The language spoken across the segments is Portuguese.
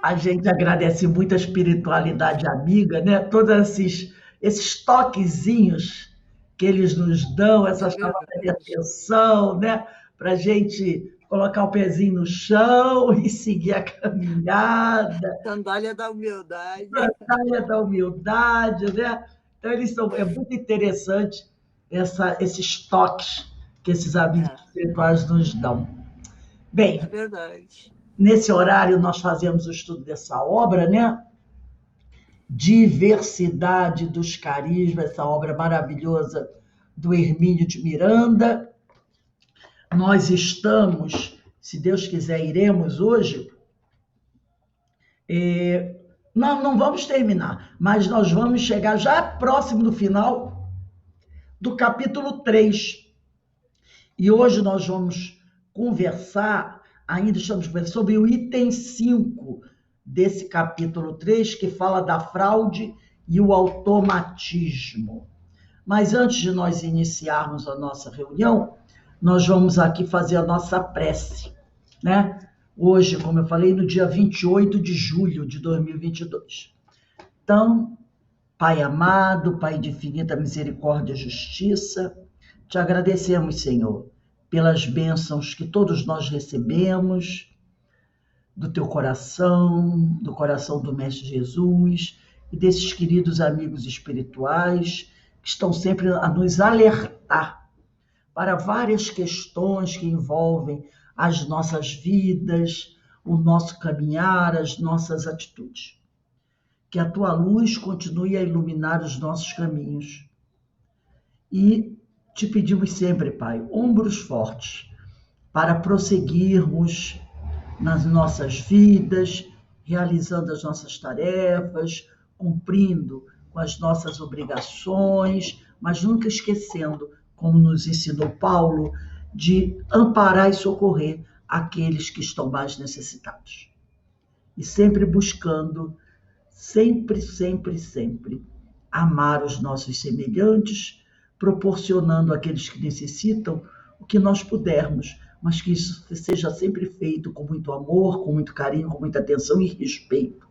A gente agradece muito a espiritualidade amiga, né? Todos esses toquezinhos que eles nos dão, essa É chamada de verdade. atenção, né? Para a gente colocar o pezinho no chão e seguir a caminhada, Sandália da humildade. batalha da humildade, né? Então, é muito interessante esses toques que esses amigos É, espirituais nos dão. é Bem, verdade. nesse horário nós fazemos o estudo dessa obra, né? Diversidade dos Carismas, essa obra maravilhosa do Hermínio de Miranda. Nós estamos, se Deus quiser, iremos hoje. Não vamos terminar, mas nós vamos chegar já próximo do final do capítulo 3. E hoje nós vamos conversar, ainda estamos conversando sobre o item 5 desse capítulo 3, que fala da fraude e o automatismo. Mas antes de nós iniciarmos a nossa reunião, nós vamos aqui fazer a nossa prece, né? Hoje, como eu falei, no dia 28 de julho de 2022. Então, Pai amado, Pai de infinita misericórdia e justiça, te agradecemos, Senhor, pelas bênçãos que todos nós recebemos do teu coração, do coração do Mestre Jesus e desses queridos amigos espirituais que estão sempre a nos alertar para várias questões que envolvem as nossas vidas, o nosso caminhar, as nossas atitudes. Que a tua luz continue a iluminar os nossos caminhos. E te pedimos sempre, Pai, ombros fortes para prosseguirmos nas nossas vidas, realizando as nossas tarefas, cumprindo com as nossas obrigações, mas nunca esquecendo, como nos ensinou Paulo, de amparar e socorrer aqueles que estão mais necessitados. E sempre buscando, sempre, amar os nossos semelhantes, proporcionando àqueles que necessitam o que nós pudermos, mas que isso seja sempre feito com muito amor, com muito carinho, com muita atenção e respeito.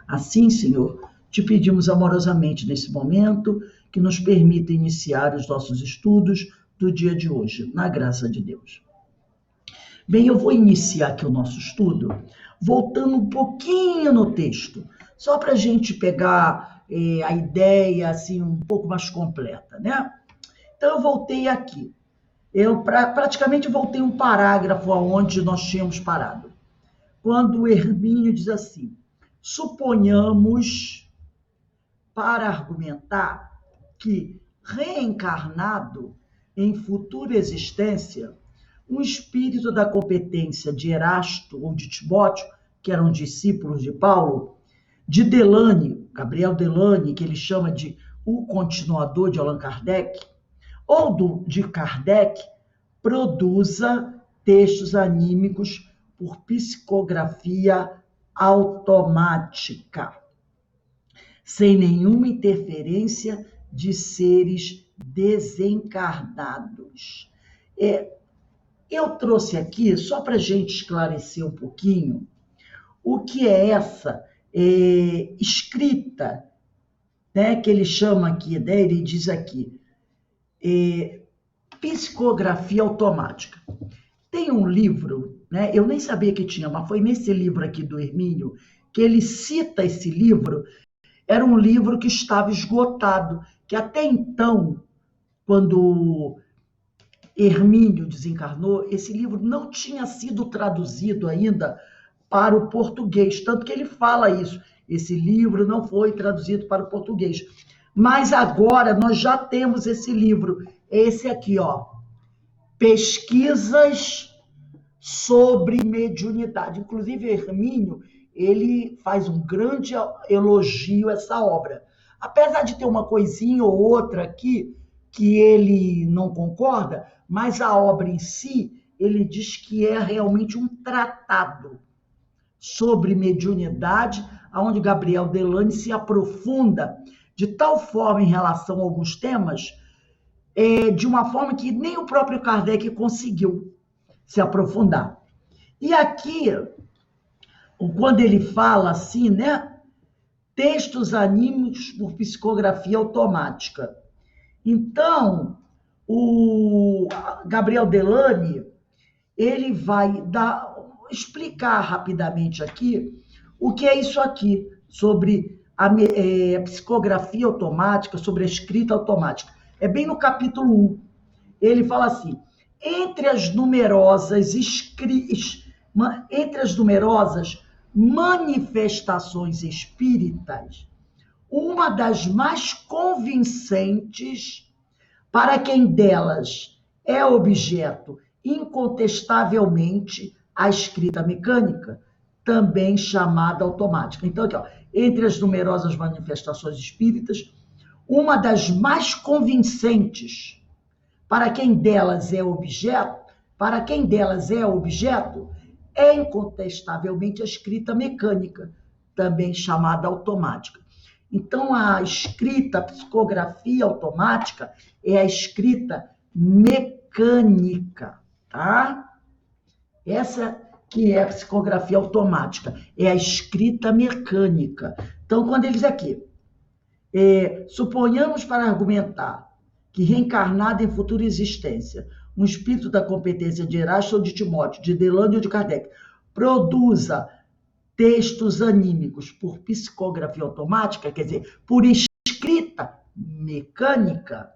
Assim, Senhor, te pedimos amorosamente nesse momento que nos permita iniciar os nossos estudos do dia de hoje, na graça de Deus. Bem, eu vou iniciar aqui o nosso estudo voltando um pouquinho no texto, só para a gente pegar a ideia assim um pouco mais completa, né? Então eu voltei aqui. Eu praticamente voltei um parágrafo aonde nós tínhamos parado. Quando o Hermínio diz assim: suponhamos, para argumentar, que reencarnado em futura existência, um espírito da competência de Erasto ou de Timóteo, que eram discípulos de Paulo, de Delane, Gabriel Delane, que ele chama de o continuador de Allan Kardec, ou de Kardec, produza textos anímicos por psicografia automática, sem nenhuma interferência de seres desencarnados. Eu trouxe aqui, só para a gente esclarecer um pouquinho, o que é essa escrita, né, que ele chama aqui, né, ele diz aqui, psicografia automática. Tem um livro, né, eu nem sabia que tinha, mas foi nesse livro aqui do Hermínio, que ele cita esse livro, era um livro que estava esgotado, que até então, quando Hermínio desencarnou, esse livro não tinha sido traduzido ainda para o português, tanto que ele fala isso. Esse livro não foi traduzido para o português. Mas agora nós já temos esse livro, esse aqui, ó, Pesquisas sobre Mediunidade. Inclusive, Hermínio, ele faz um grande elogio a essa obra. Apesar de ter uma coisinha ou outra aqui que ele não concorda, mas a obra em si, ele diz que é realmente um tratado sobre mediunidade, onde Gabriel Delane se aprofunda de tal forma em relação a alguns temas, de uma forma que nem o próprio Kardec conseguiu se aprofundar. E aqui, quando ele fala assim, né? Textos anímicos por psicografia automática. Então, o Gabriel Delany, ele vai explicar rapidamente aqui o que é isso aqui, sobre a psicografia automática, sobre a escrita automática. É bem no capítulo 1. Ele fala assim, entre as numerosas manifestações espíritas, uma das mais convincentes para quem delas é objeto incontestavelmente a escrita mecânica, também chamada automática. Então, aqui, ó, entre as numerosas manifestações espíritas, uma das mais convincentes para quem delas é objeto, é incontestavelmente a escrita mecânica, também chamada automática. Então, a escrita, a psicografia automática é a escrita mecânica, tá? Essa que é a psicografia automática, é a escrita mecânica. Então, quando ele diz aqui, suponhamos para argumentar que reencarnado em futura existência, um espírito da competência de Erasto ou de Timóteo, de Delany ou de Kardec, produza textos anímicos por psicografia automática, quer dizer, por escrita mecânica,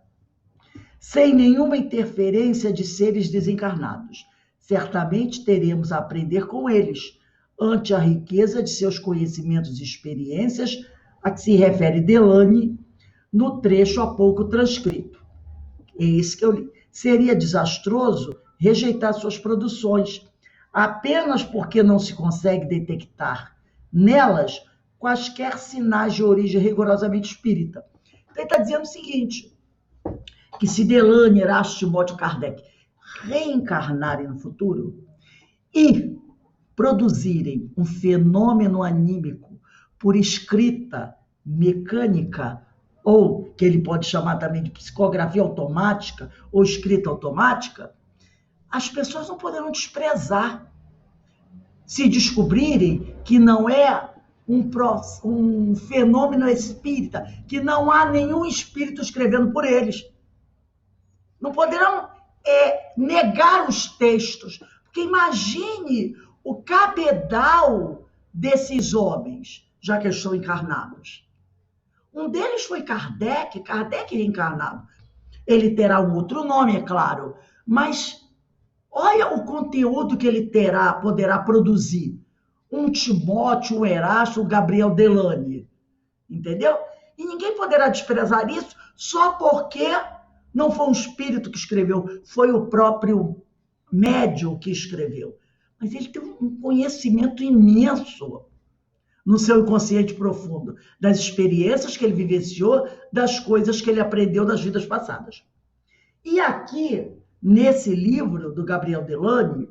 sem nenhuma interferência de seres desencarnados. Certamente teremos a aprender com eles, ante a riqueza de seus conhecimentos e experiências, a que se refere Delany no trecho há pouco transcrito. É esse que eu li. Seria desastroso rejeitar suas produções, apenas porque não se consegue detectar nelas quaisquer sinais de origem rigorosamente espírita. Então, ele está dizendo o seguinte, que se Delany, Erasto, Timóteo, Kardec reencarnarem no futuro e produzirem um fenômeno anímico por escrita mecânica, ou que ele pode chamar também de psicografia automática ou escrita automática, as pessoas não poderão desprezar se descobrirem que não é um fenômeno espírita, que não há nenhum espírito escrevendo por eles. Não poderão negar os textos, porque imagine o cabedal desses homens, já que eles estão encarnados. Um deles foi Kardec reencarnado. Ele terá um outro nome, é claro, mas olha o conteúdo que ele poderá produzir. Um Timóteo, um Erasto, um Gabriel Delany. Entendeu? E ninguém poderá desprezar isso só porque não foi um espírito que escreveu, foi o próprio médium que escreveu. Mas ele tem um conhecimento imenso no seu inconsciente profundo, das experiências que ele vivenciou, das coisas que ele aprendeu das vidas passadas. E aqui, nesse livro do Gabriel Delany,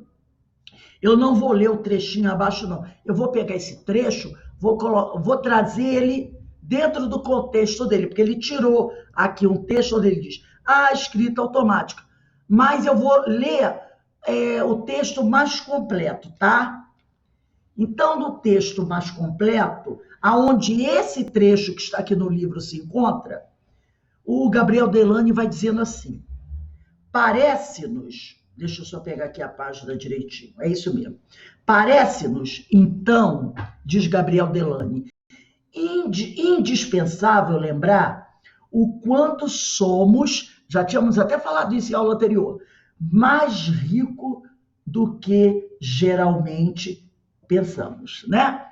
eu não vou ler o trechinho abaixo, não. Eu vou pegar esse trecho, vou trazer ele dentro do contexto dele, porque ele tirou aqui um texto onde ele diz a escrita automática. Mas eu vou ler o texto mais completo, tá? Então, no texto mais completo, aonde esse trecho que está aqui no livro se encontra, o Gabriel Delany vai dizendo assim, parece-nos, deixa eu só pegar aqui a página direitinho, é isso mesmo, parece-nos, então, diz Gabriel Delany, indispensável lembrar o quanto somos, já tínhamos até falado isso em aula anterior, mais rico do que geralmente pensamos, né?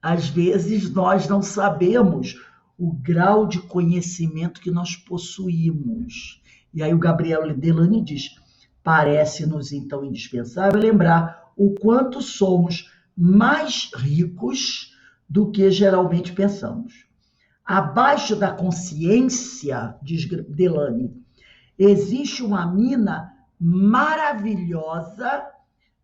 Às vezes nós não sabemos o grau de conhecimento que nós possuímos. E aí o Gabriel Delany diz, parece-nos então indispensável lembrar o quanto somos mais ricos do que geralmente pensamos. Abaixo da consciência, diz Delany, existe uma mina maravilhosa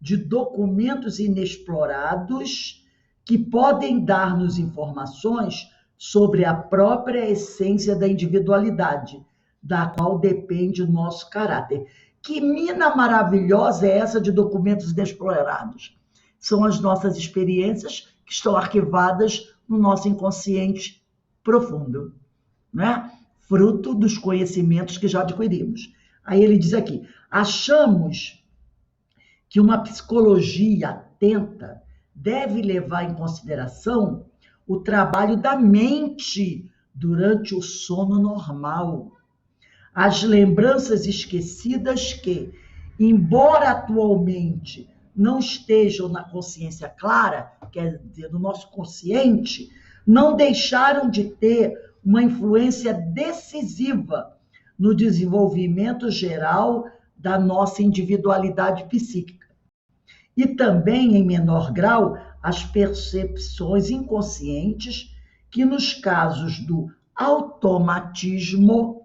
de documentos inexplorados que podem dar-nos informações sobre a própria essência da individualidade, da qual depende o nosso caráter. Que mina maravilhosa é essa de documentos inexplorados? são as nossas experiências que estão arquivadas no nosso inconsciente profundo, né? Fruto dos conhecimentos que já adquirimos. Aí ele diz aqui, achamos que uma psicologia atenta deve levar em consideração o trabalho da mente durante o sono normal, as lembranças esquecidas que, embora atualmente não estejam na consciência clara, quer dizer, no nosso consciente, não deixaram de ter uma influência decisiva no desenvolvimento geral da nossa individualidade psíquica. E também, em menor grau, as percepções inconscientes que, nos casos do automatismo,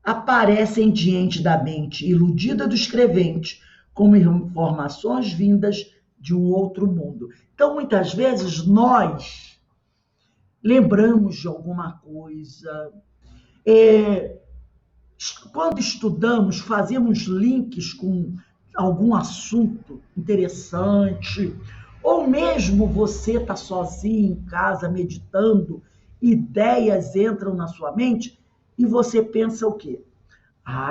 aparecem diante da mente iludida do escrevente como informações vindas de um outro mundo. Então, muitas vezes, nós lembramos de alguma coisa. Quando estudamos, fazemos links com algum assunto interessante, ou mesmo você está sozinho em casa, meditando, ideias entram na sua mente e você pensa o quê?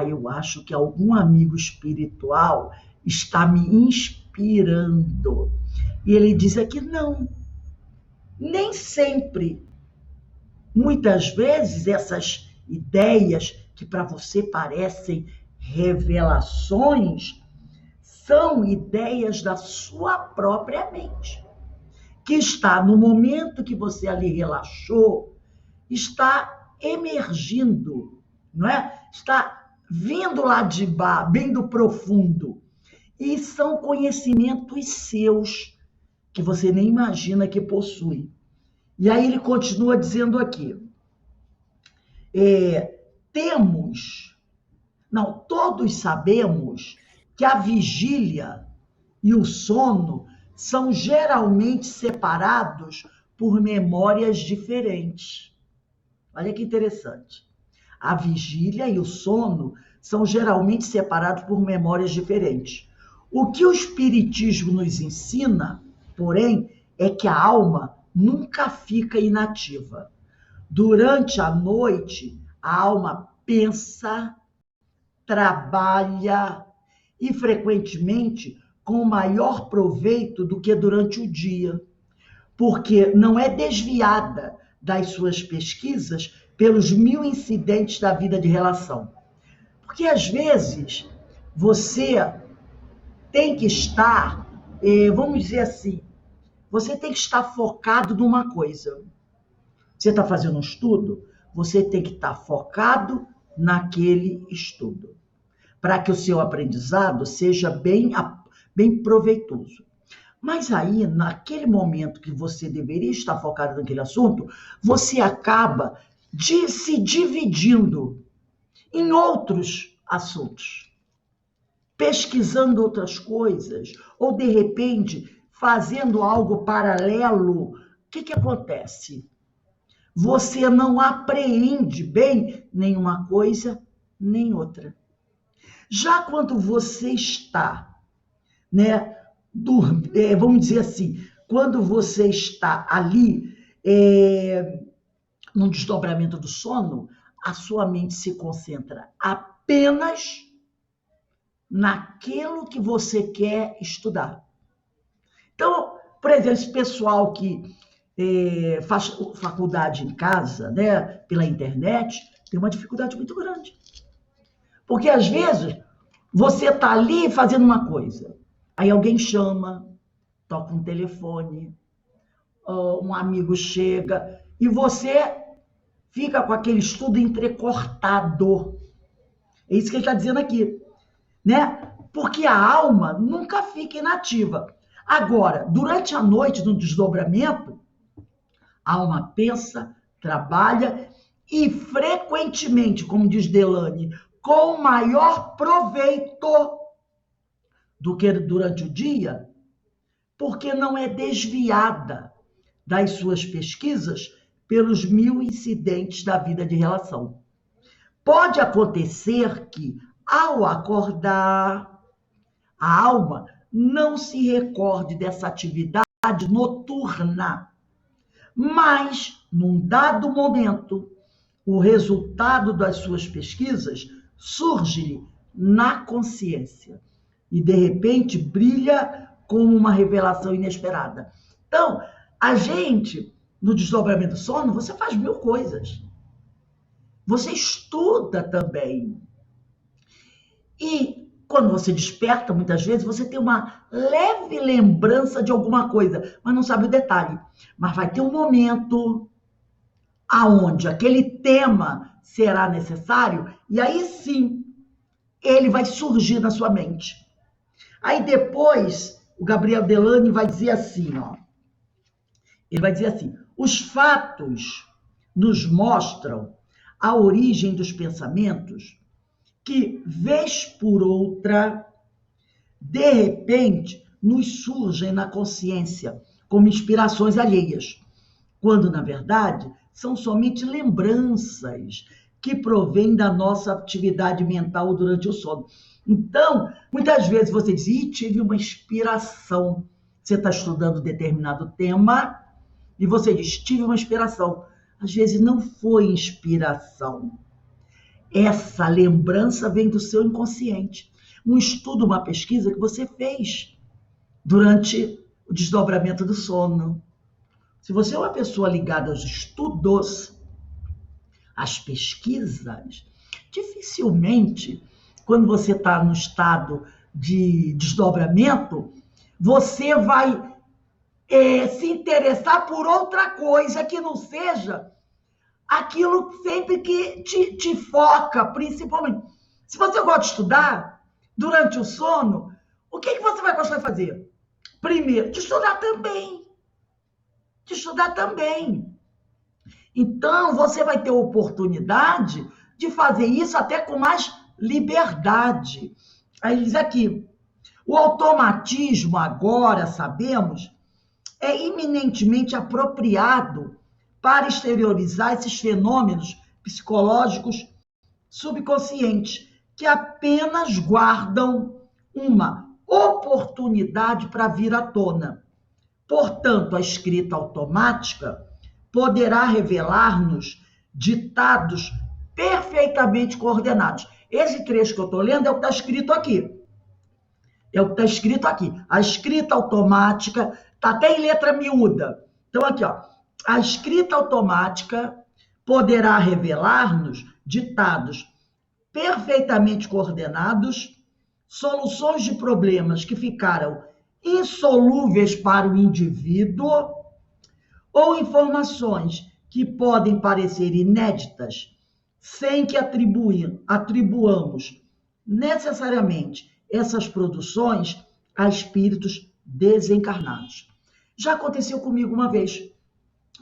Eu acho que algum amigo espiritual está me inspirando. E ele diz aqui, não, nem sempre. Muitas vezes essas ideias que para você parecem revelações são ideias da sua própria mente, que está no momento que você ali relaxou, está emergindo, não é? Está vindo lá de baixo, bem do profundo. E são conhecimentos seus que você nem imagina que possui. E aí ele continua dizendo aqui, todos sabemos que a vigília e o sono são geralmente separados por memórias diferentes. Olha que interessante. A vigília e o sono são geralmente separados por memórias diferentes. O que o Espiritismo nos ensina, porém, é que a alma nunca fica inativa. Durante a noite, a alma pensa, trabalha e, frequentemente, com maior proveito do que durante o dia, porque não é desviada das suas pesquisas pelos 1000 incidentes da vida de relação. Porque, às vezes, você tem que estar, vamos dizer assim, você tem que estar focado numa coisa. Você está fazendo um estudo, você tem que estar focado naquele estudo, para que o seu aprendizado seja bem proveitoso. Mas aí, naquele momento que você deveria estar focado naquele assunto, você acaba se dividindo em outros assuntos, pesquisando outras coisas, ou de repente fazendo algo paralelo. O que acontece? Você não apreende bem nenhuma coisa, nem outra. Já quando você está, vamos dizer assim, quando você está ali, no desdobramento do sono, a sua mente se concentra apenas naquilo que você quer estudar. Então, por exemplo, esse pessoal que faz faculdade em casa, pela internet, tem uma dificuldade muito grande. Porque, às vezes, você está ali fazendo uma coisa, aí alguém chama, toca um telefone, um amigo chega, e você fica com aquele estudo entrecortado. É isso que ele está dizendo aqui, Porque a alma nunca fica inativa. Agora, durante a noite, no desdobramento, a alma pensa, trabalha e, frequentemente, como diz Delane, com maior proveito do que durante o dia, porque não é desviada das suas pesquisas pelos 1000 incidentes da vida de relação. Pode acontecer que, ao acordar, a alma não se recorde dessa atividade noturna, mas, num dado momento, o resultado das suas pesquisas surge na consciência e, de repente, brilha como uma revelação inesperada. Então, a gente, no desdobramento do sono, você faz 1000 coisas. Você estuda também. E quando você desperta, muitas vezes, você tem uma leve lembrança de alguma coisa, mas não sabe o detalhe. Mas vai ter um momento aonde aquele tema será necessário, e aí sim, ele vai surgir na sua mente. Aí depois, o Gabriel Delany vai dizer assim, ó. Ele vai dizer assim, os fatos nos mostram a origem dos pensamentos que, vez por outra, de repente, nos surgem na consciência como inspirações alheias, quando, na verdade, são somente lembranças que provêm da nossa atividade mental durante o sono. Então, muitas vezes você diz, tive uma inspiração. Você está estudando determinado tema e você diz, tive uma inspiração. Às vezes não foi inspiração. Essa lembrança vem do seu inconsciente. Um estudo, uma pesquisa que você fez durante o desdobramento do sono. Se você é uma pessoa ligada aos estudos, às pesquisas, dificilmente, quando você está no estado de desdobramento, você vai se interessar por outra coisa que não seja aquilo sempre que te foca, principalmente. Se você gosta de estudar, durante o sono, o que você vai gostar de fazer? Primeiro, de estudar também. De estudar também. Então, você vai ter oportunidade de fazer isso até com mais liberdade. Aí diz aqui, o automatismo, agora sabemos, é eminentemente apropriado para exteriorizar esses fenômenos psicológicos subconscientes, que apenas guardam uma oportunidade para vir à tona. Portanto, a escrita automática poderá revelar-nos ditados perfeitamente coordenados. Esse trecho que eu estou lendo é o que está escrito aqui. É o que está escrito aqui. A escrita automática está até em letra miúda. Então, aqui, ó. A escrita automática poderá revelar-nos ditados perfeitamente coordenados, soluções de problemas que ficaram insolúveis para o indivíduo ou informações que podem parecer inéditas sem que atribuamos necessariamente essas produções a espíritos desencarnados. Já aconteceu comigo uma vez.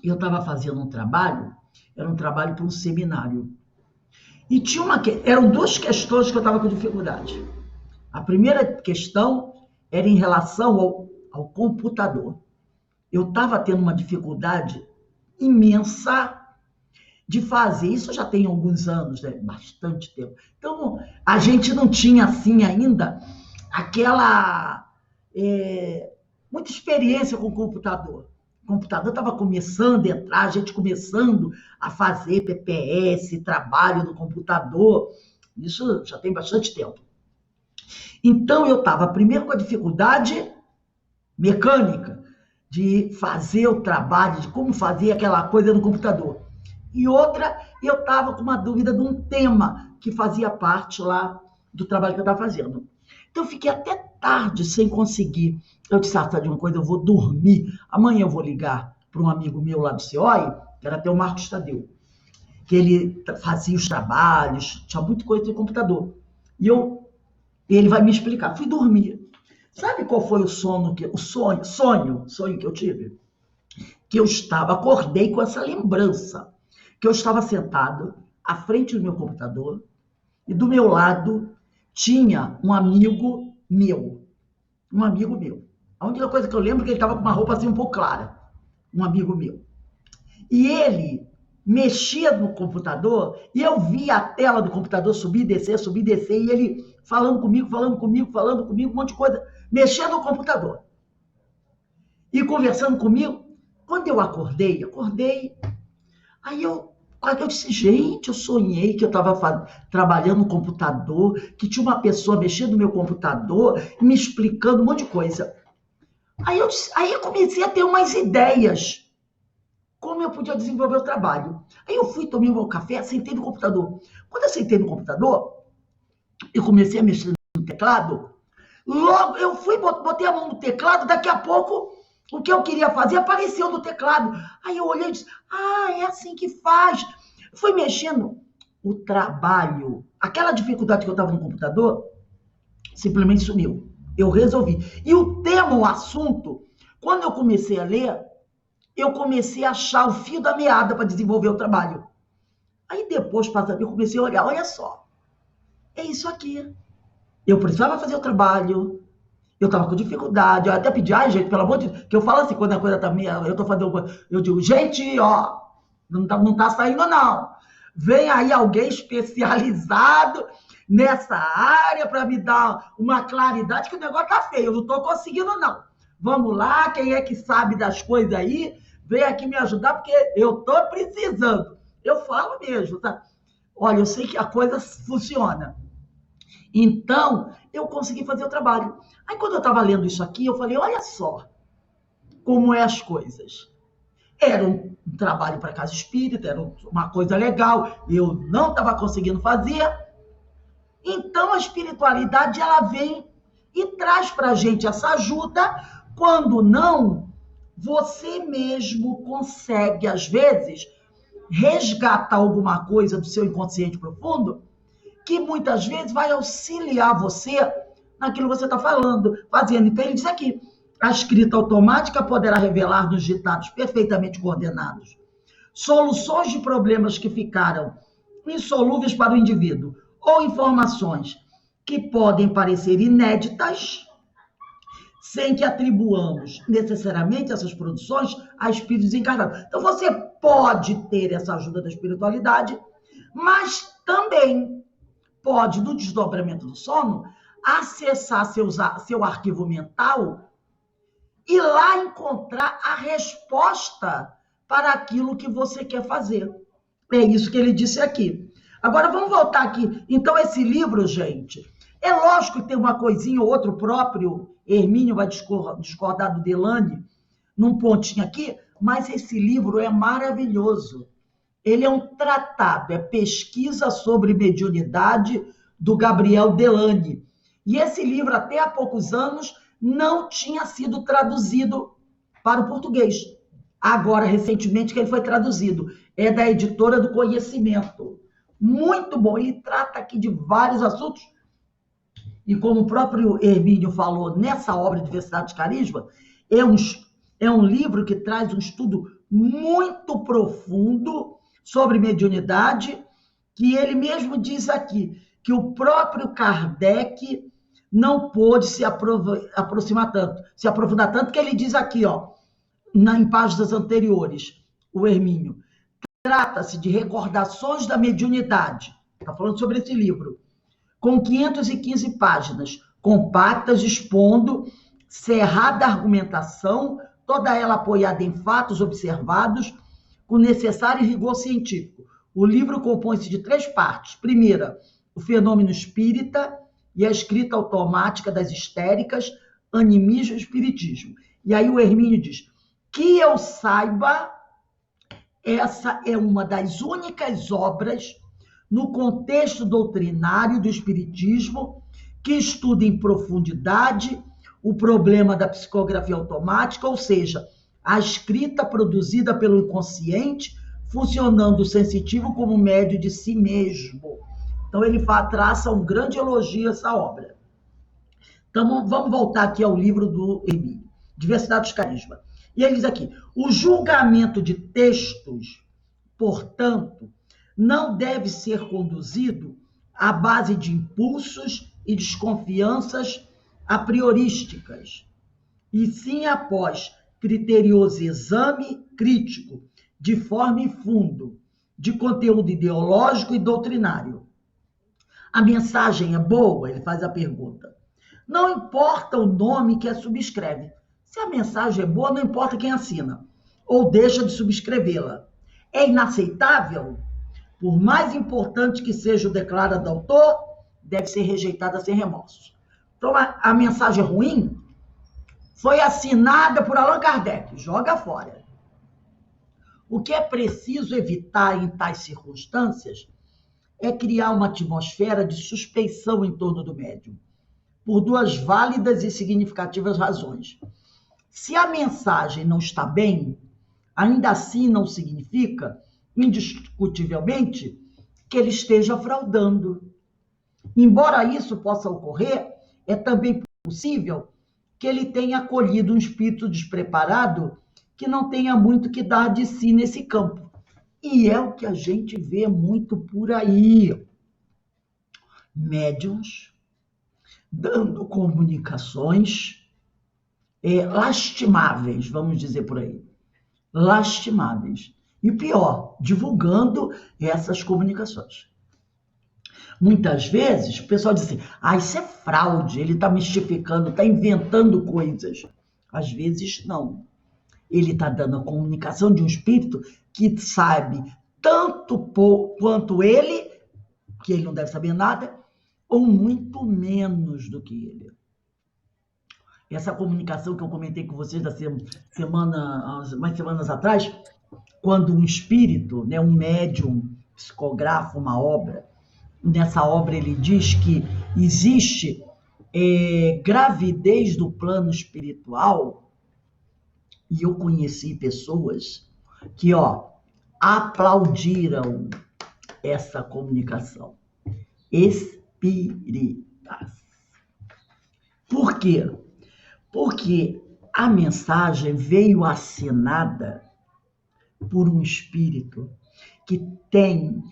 Eu estava fazendo um trabalho, era um trabalho para um seminário. E eram 2 questões que eu estava com dificuldade. A primeira questão era em relação ao computador. Eu estava tendo uma dificuldade imensa de fazer. Isso já tem alguns anos, né? Bastante tempo. Então, a gente não tinha assim ainda aquela muita experiência com o computador. O computador estava começando a entrar, a gente começando a fazer PPS, trabalho no computador. Isso já tem bastante tempo. Então, eu estava primeiro com a dificuldade mecânica de fazer o trabalho, de como fazer aquela coisa no computador. E outra, eu estava com uma dúvida de um tema que fazia parte lá do trabalho que eu estava fazendo. Então, eu fiquei até tarde sem conseguir. Eu disse, sabe de uma coisa, eu vou dormir. Amanhã eu vou ligar para um amigo meu lá do CIOI, que era até o Marcos Tadeu, que ele fazia os trabalhos, tinha muita coisa no computador. E ele vai me explicar. Fui dormir. Sabe qual foi o sonho que eu tive? Que eu acordei com essa lembrança, que eu estava sentado à frente do meu computador e do meu lado tinha um amigo meu. A única coisa que eu lembro é que ele estava com uma roupa assim um pouco clara. Um amigo meu. E ele mexia no computador e eu via a tela do computador subir e descer, e ele falando comigo, um monte de coisa, mexendo no computador e conversando comigo. Quando eu acordei, aí eu disse, gente, eu sonhei que eu estava trabalhando no computador, que tinha uma pessoa mexendo no meu computador, me explicando um monte de coisa. Aí eu comecei a ter umas ideias como eu podia desenvolver o trabalho. Aí eu fui, tomei o meu café, sentei no computador. Quando eu sentei no computador, eu comecei a mexer no teclado, logo eu fui, botei a mão no teclado, daqui a pouco o que eu queria fazer apareceu no teclado. Aí eu olhei e disse, é assim que faz. Fui mexendo. O trabalho, aquela dificuldade que eu estava no computador, simplesmente sumiu. Eu resolvi. E o tema, o assunto, quando eu comecei a ler, eu comecei a achar o fio da meada para desenvolver o trabalho. Aí depois, eu comecei a olhar, olha só, é isso aqui. Eu precisava fazer o trabalho, eu estava com dificuldade, eu até pedi, gente, pelo amor de Deus, que eu falo assim, quando a coisa tá meio, eu tô fazendo coisa, eu digo, gente, ó, não tá saindo não. Vem aí alguém especializado nessa área para me dar uma claridade que o negócio tá feio, eu não tô conseguindo não. Vamos lá, quem é que sabe das coisas aí, vem aqui me ajudar, porque eu tô precisando. Eu falo mesmo, tá? Olha, eu sei que a coisa funciona. Então, eu consegui fazer o trabalho. Aí, quando eu estava lendo isso aqui, eu falei, olha só como é as coisas. Era um trabalho para casa espírita, era uma coisa legal, eu não estava conseguindo fazer. Então, a espiritualidade, ela vem e traz para a gente essa ajuda, quando não, você mesmo consegue, às vezes, resgatar alguma coisa do seu inconsciente profundo, que muitas vezes vai auxiliar você naquilo que você está falando, fazendo. Então, ele diz aqui, a escrita automática poderá revelar nos ditados perfeitamente coordenados soluções de problemas que ficaram insolúveis para o indivíduo ou informações que podem parecer inéditas, sem que atribuamos necessariamente essas produções a espíritos encarnados. Então, você pode ter essa ajuda da espiritualidade, mas também pode, no desdobramento do sono, acessar seu arquivo mental e lá encontrar a resposta para aquilo que você quer fazer. É isso que ele disse aqui. Agora, vamos voltar aqui. Então, esse livro, gente, é lógico que tem uma coisinha ou outro, o próprio Hermínio vai discordar do Delane num pontinho aqui, mas esse livro é maravilhoso. Ele é um tratado, é pesquisa sobre mediunidade do Gabriel Delane. E esse livro, até há poucos anos, não tinha sido traduzido para o português. Agora, recentemente, que ele foi traduzido. É da Editora do Conhecimento. Muito bom. Ele trata aqui de vários assuntos. E como o próprio Hermínio falou nessa obra Diversidade de Carisma, é um livro que traz um estudo muito profundo sobre mediunidade, que ele mesmo diz aqui, que o próprio Kardec não pôde se aproximar tanto, se aprofundar tanto, que ele diz aqui, em páginas anteriores, o Hermínio, trata-se de recordações da mediunidade, está falando sobre esse livro, com 515 páginas, compactas, expondo cerrada argumentação, toda ela apoiada em fatos observados, com necessário rigor científico. O livro compõe-se de 3 partes. Primeira, o fenômeno espírita e a escrita automática das histéricas, animismo e espiritismo. E aí o Hermínio diz, que eu saiba, essa é uma das únicas obras no contexto doutrinário do espiritismo que estuda em profundidade o problema da psicografia automática, ou seja, a escrita produzida pelo inconsciente, funcionando o sensitivo como médio de si mesmo. Então, ele traça um grande elogio a essa obra. Então, vamos voltar aqui ao livro do Hermínio, Diversidade de Carisma. E ele diz aqui, o julgamento de textos, portanto, não deve ser conduzido à base de impulsos e desconfianças a priorísticas, e sim após criterioso exame crítico, de forma e fundo, de conteúdo ideológico e doutrinário. A mensagem é boa? Ele faz a pergunta. Não importa o nome que a subscreve. Se a mensagem é boa, não importa quem assina ou deixa de subscrevê-la. É inaceitável? Por mais importante que seja o declarado do autor, deve ser rejeitada sem remorso. Então, a mensagem ruim foi assinada por Allan Kardec. Joga fora. O que é preciso evitar em tais circunstâncias é criar uma atmosfera de suspeição em torno do médium, por duas válidas e significativas razões. Se a mensagem não está bem, ainda assim não significa, indiscutivelmente, que ele esteja fraudando. Embora isso possa ocorrer, é também possível que ele tenha acolhido um espírito despreparado que não tenha muito que dar de si nesse campo. E é o que a gente vê muito por aí. Médiuns dando comunicações lastimáveis, vamos dizer por aí. Lastimáveis. E pior, divulgando essas comunicações. Muitas vezes o pessoal diz assim, isso é fraude, ele está mistificando, está inventando coisas. Às vezes não. Ele está dando a comunicação de um espírito que sabe tanto quanto ele, que ele não deve saber nada, ou muito menos do que ele. Essa comunicação que eu comentei com vocês umas semanas atrás, quando um espírito, um médium, psicografa uma obra, nessa obra ele diz que existe gravidez do plano espiritual, e eu conheci pessoas que, aplaudiram essa comunicação. Espíritas. Por quê? Porque a mensagem veio assinada por um espírito que tem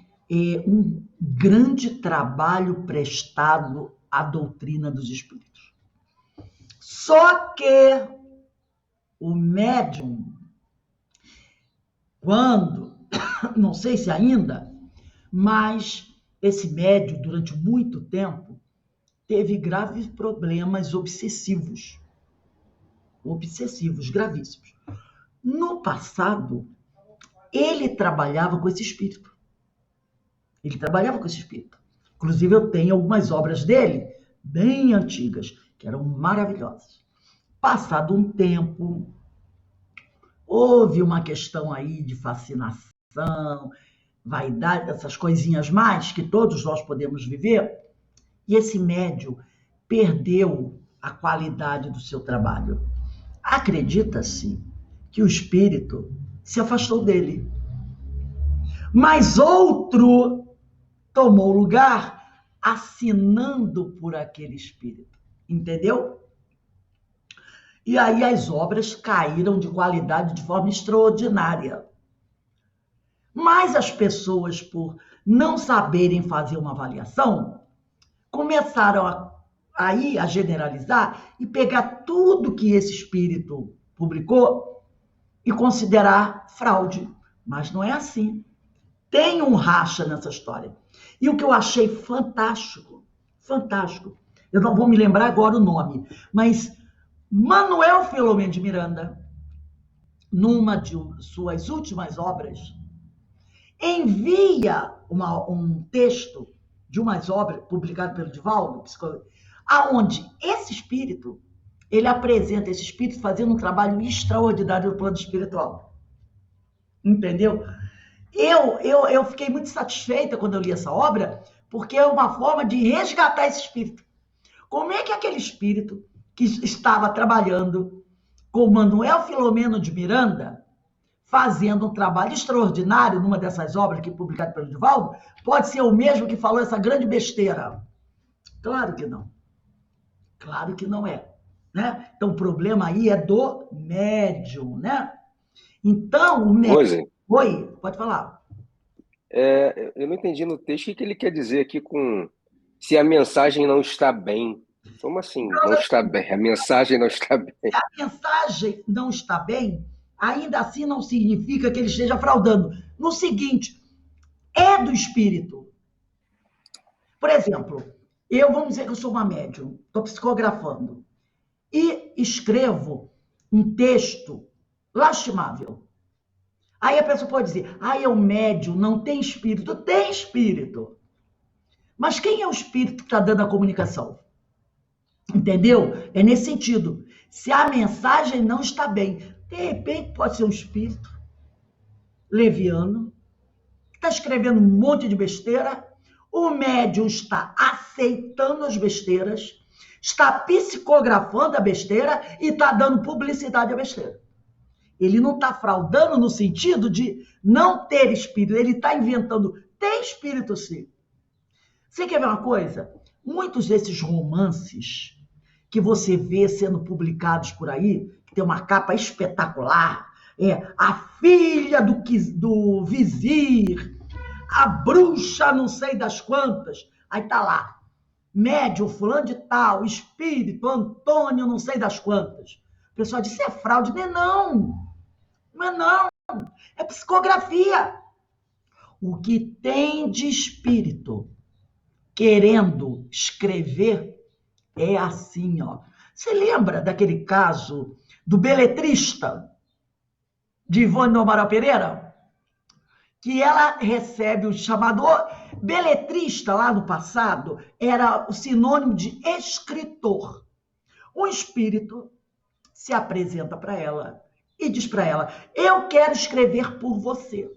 um grande trabalho prestado à doutrina dos espíritos. Só que o médium, não sei se ainda, mas esse médium, durante muito tempo, teve graves problemas obsessivos, gravíssimos. No passado, ele trabalhava com esse espírito. Inclusive, eu tenho algumas obras dele, bem antigas, que eram maravilhosas. Passado um tempo, houve uma questão aí de fascinação, vaidade, essas coisinhas mais que todos nós podemos viver, e esse médium perdeu a qualidade do seu trabalho. Acredita-se que o espírito se afastou dele. Mas outro tomou lugar assinando por aquele espírito. Entendeu? E aí as obras caíram de qualidade de forma extraordinária. Mas as pessoas, por não saberem fazer uma avaliação, começaram a generalizar e pegar tudo que esse espírito publicou e considerar fraude. Mas não é assim. Tem um racha nessa história. E o que eu achei fantástico, eu não vou me lembrar agora o nome, mas Manuel Filomeno de Miranda, numa de suas últimas obras, envia um texto de umas obras publicado pelo Divaldo, aonde esse espírito, ele apresenta esse espírito fazendo um trabalho extraordinário no plano espiritual. Entendeu? Eu fiquei muito satisfeita quando eu li essa obra, porque é uma forma de resgatar esse espírito. Como é que aquele espírito que estava trabalhando com Manuel Filomeno de Miranda, fazendo um trabalho extraordinário numa dessas obras que publicado pelo Divaldo, pode ser o mesmo que falou essa grande besteira? Claro que não. Claro que não é. Né? Então, o problema aí é do médium, né? Então, o médium... Oi, pode falar. Eu não entendi no texto o que ele quer dizer aqui com se a mensagem não está bem. Como assim? Não está bem? A mensagem não está bem. Se a mensagem não está bem, ainda assim não significa que ele esteja fraudando. No seguinte, é do espírito. Por exemplo, vamos dizer que eu sou uma médium, estou psicografando, e escrevo um texto lastimável. Aí a pessoa pode dizer, é o médium, não tem espírito. Tem espírito. Mas quem é o espírito que está dando a comunicação? Entendeu? É nesse sentido. Se a mensagem não está bem, de repente pode ser um espírito leviano, que está escrevendo um monte de besteira, o médium está aceitando as besteiras, está psicografando a besteira e está dando publicidade à besteira. Ele não está fraudando no sentido de não ter espírito, ele está inventando. Tem espírito, sim. Você quer ver uma coisa? Muitos desses romances que você vê sendo publicados por aí, que tem uma capa espetacular, a filha do vizir, a bruxa não sei das quantas, aí tá lá, médium fulano de tal, espírito, Antônio não sei das quantas. O pessoal diz, isso é fraude. Não é não, é psicografia. O que tem de espírito querendo escrever é assim, ó. Você lembra daquele caso do beletrista de Ivone do Amaral Pereira? Que ela recebe o chamado beletrista lá no passado, era o sinônimo de escritor. Um espírito se apresenta para ela e diz para ela, eu quero escrever por você.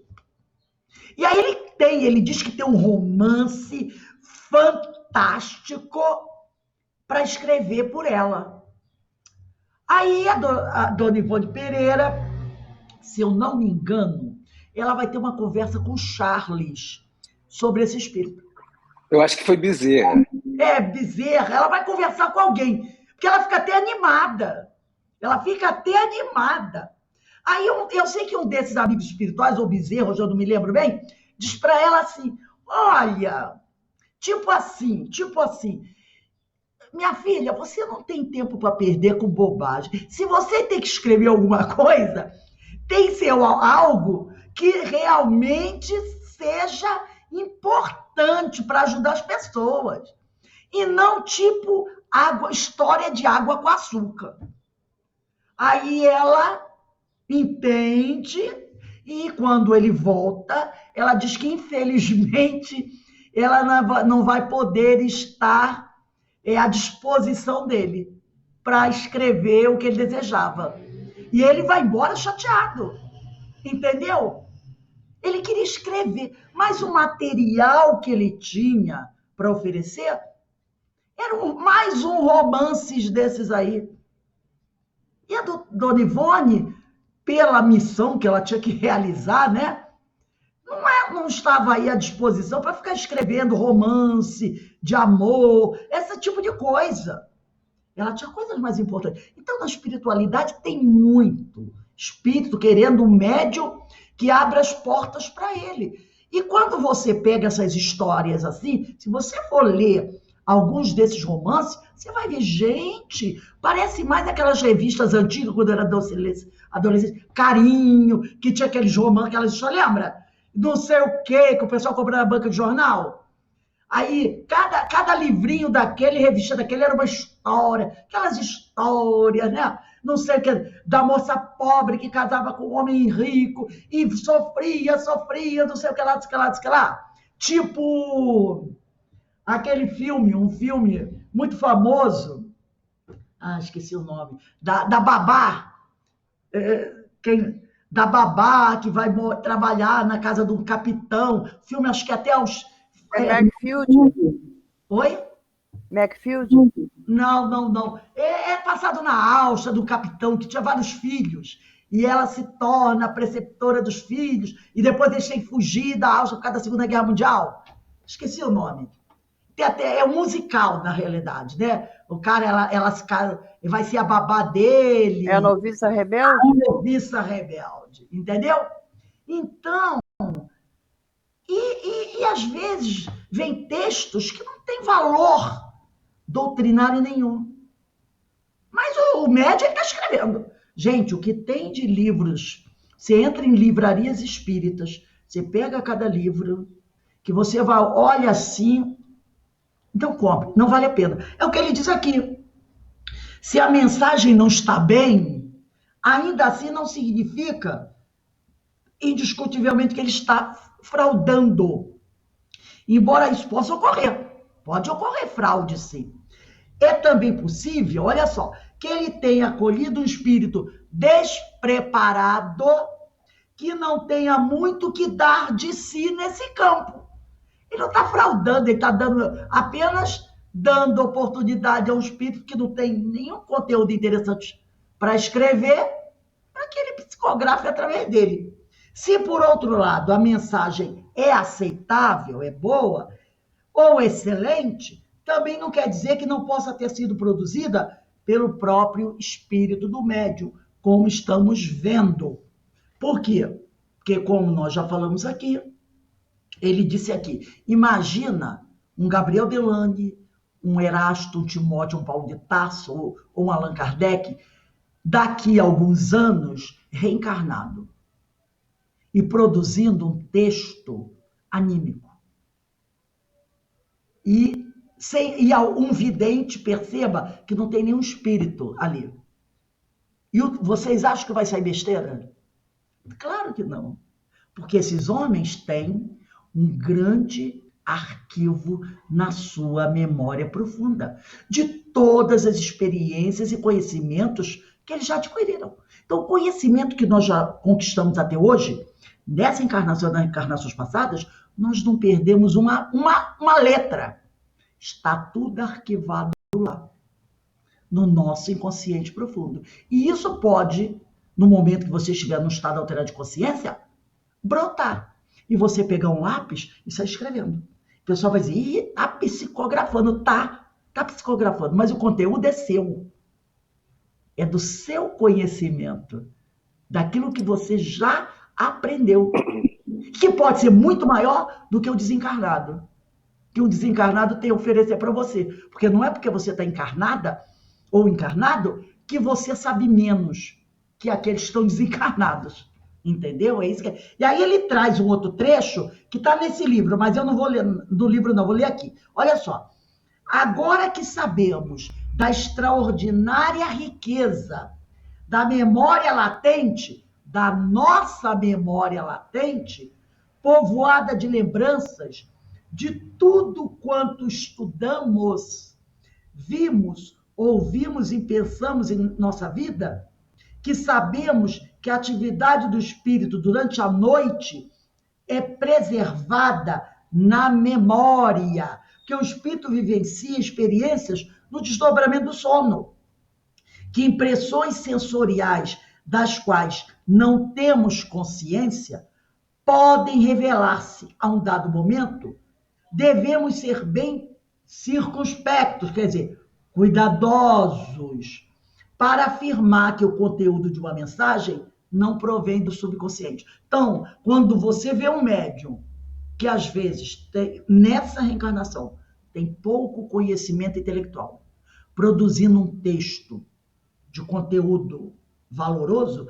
E aí ele diz que tem um romance fantástico para escrever por ela. Aí a dona Ivone Pereira, se eu não me engano, ela vai ter uma conversa com o Charles sobre esse espírito. Eu acho que foi Bezerra. Bezerra. Ela vai conversar com alguém, porque ela fica até animada. Aí eu sei que um desses amigos espirituais, ou Bezerra, eu já não me lembro bem, diz para ela assim, olha, tipo assim, minha filha, você não tem tempo para perder com bobagem. Se você tem que escrever alguma coisa, tem que ser algo que realmente seja importante para ajudar as pessoas. E não tipo história de água com açúcar. Aí ela entende e quando ele volta, ela diz que infelizmente ela não vai poder estar à disposição dele para escrever o que ele desejava. E ele vai embora chateado, entendeu? Ele queria escrever, mas o material que ele tinha para oferecer era mais um romance desses aí. E a dona Ivone, pela missão que ela tinha que realizar, né? Não estava aí à disposição para ficar escrevendo romance de amor, esse tipo de coisa. Ela tinha coisas mais importantes. Então, na espiritualidade tem muito espírito querendo um médium que abra as portas para ele. E quando você pega essas histórias assim, se você for ler alguns desses romances, você vai ver, gente, parece mais aquelas revistas antigas, quando eu era adolescente, Carinho, que tinha aqueles romances, aquelas histórias, lembra? Não sei o quê, que o pessoal comprava na banca de jornal. Aí, cada livrinho daquele, revista daquele, era uma história, aquelas histórias, né? Não sei o que, da moça pobre que casava com um homem rico e sofria, não sei o que lá. Tipo, aquele filme, um filme muito famoso, esqueci o nome, da babá, da babá que vai trabalhar na casa do capitão, filme acho que até os... Macfield? Oi? Macfield? Não. É passado na Áustria do capitão, que tinha vários filhos, e ela se torna preceptora dos filhos, e depois eles têm que fugir da Áustria por causa da Segunda Guerra Mundial. Esqueci o nome. É um musical, na realidade, né? O cara, ela se casa, vai ser a babá dele. É a Noviça Rebelde? A Noviça Rebelde, entendeu? Então, e às vezes vem textos que não têm valor doutrinário nenhum. Mas o médium está escrevendo. Gente, o que tem de livros, você entra em livrarias espíritas, você pega cada livro, que você vai, olha assim, então compre, não vale a pena. É o que ele diz aqui. Se a mensagem não está bem, ainda assim não significa indiscutivelmente que ele está fraudando. Embora isso possa ocorrer, pode ocorrer fraude, sim. É também possível, olha só, que ele tenha acolhido um espírito despreparado que não tenha muito que dar de si nesse campo. Ele não está fraudando, ele está apenas dando oportunidade a um espírito que não tem nenhum conteúdo interessante para escrever, para que ele psicografe através dele. Se, por outro lado, a mensagem é aceitável, é boa ou excelente, também não quer dizer que não possa ter sido produzida pelo próprio espírito do médium, como estamos vendo. Por quê? Porque, como nós já falamos aqui, ele disse aqui, imagina um Gabriel Delane, um Erasto, um Timóteo, um Paulo de Tarso, ou um Allan Kardec, daqui a alguns anos, reencarnado e produzindo um texto anímico. E um vidente perceba que não tem nenhum espírito ali. E vocês acham que vai sair besteira? Claro que não. Porque esses homens têm um grande arquivo na sua memória profunda de todas as experiências e conhecimentos que eles já adquiriram. Então, o conhecimento que nós já conquistamos até hoje, nessa encarnação e nas encarnações passadas, nós não perdemos uma letra. Está tudo arquivado lá, no nosso inconsciente profundo. E isso pode, no momento que você estiver num estado alterado de consciência, brotar. E você pegar um lápis e sair escrevendo. O pessoal vai dizer, ih, tá psicografando. Tá psicografando, mas o conteúdo é seu. É do seu conhecimento, daquilo que você já aprendeu, que pode ser muito maior do que o desencarnado. Que o desencarnado tem a oferecer para você. Porque não é porque você está encarnada ou encarnado que você sabe menos que aqueles que estão desencarnados. Entendeu? É isso que é. E aí ele traz um outro trecho que está nesse livro, mas eu não vou ler do livro, não, vou ler aqui. Olha só. Agora que sabemos da extraordinária riqueza da memória latente, da nossa memória latente, povoada de lembranças de tudo quanto estudamos, vimos, ouvimos e pensamos em nossa vida, que sabemos que a atividade do espírito durante a noite é preservada na memória, que o espírito vivencia experiências no desdobramento do sono, que impressões sensoriais das quais não temos consciência podem revelar-se a um dado momento. Devemos ser bem circunspectos, quer dizer, cuidadosos, para afirmar que o conteúdo de uma mensagem não provém do subconsciente. Então, quando você vê um médium que às vezes nessa reencarnação tem pouco conhecimento intelectual, produzindo um texto de conteúdo valoroso,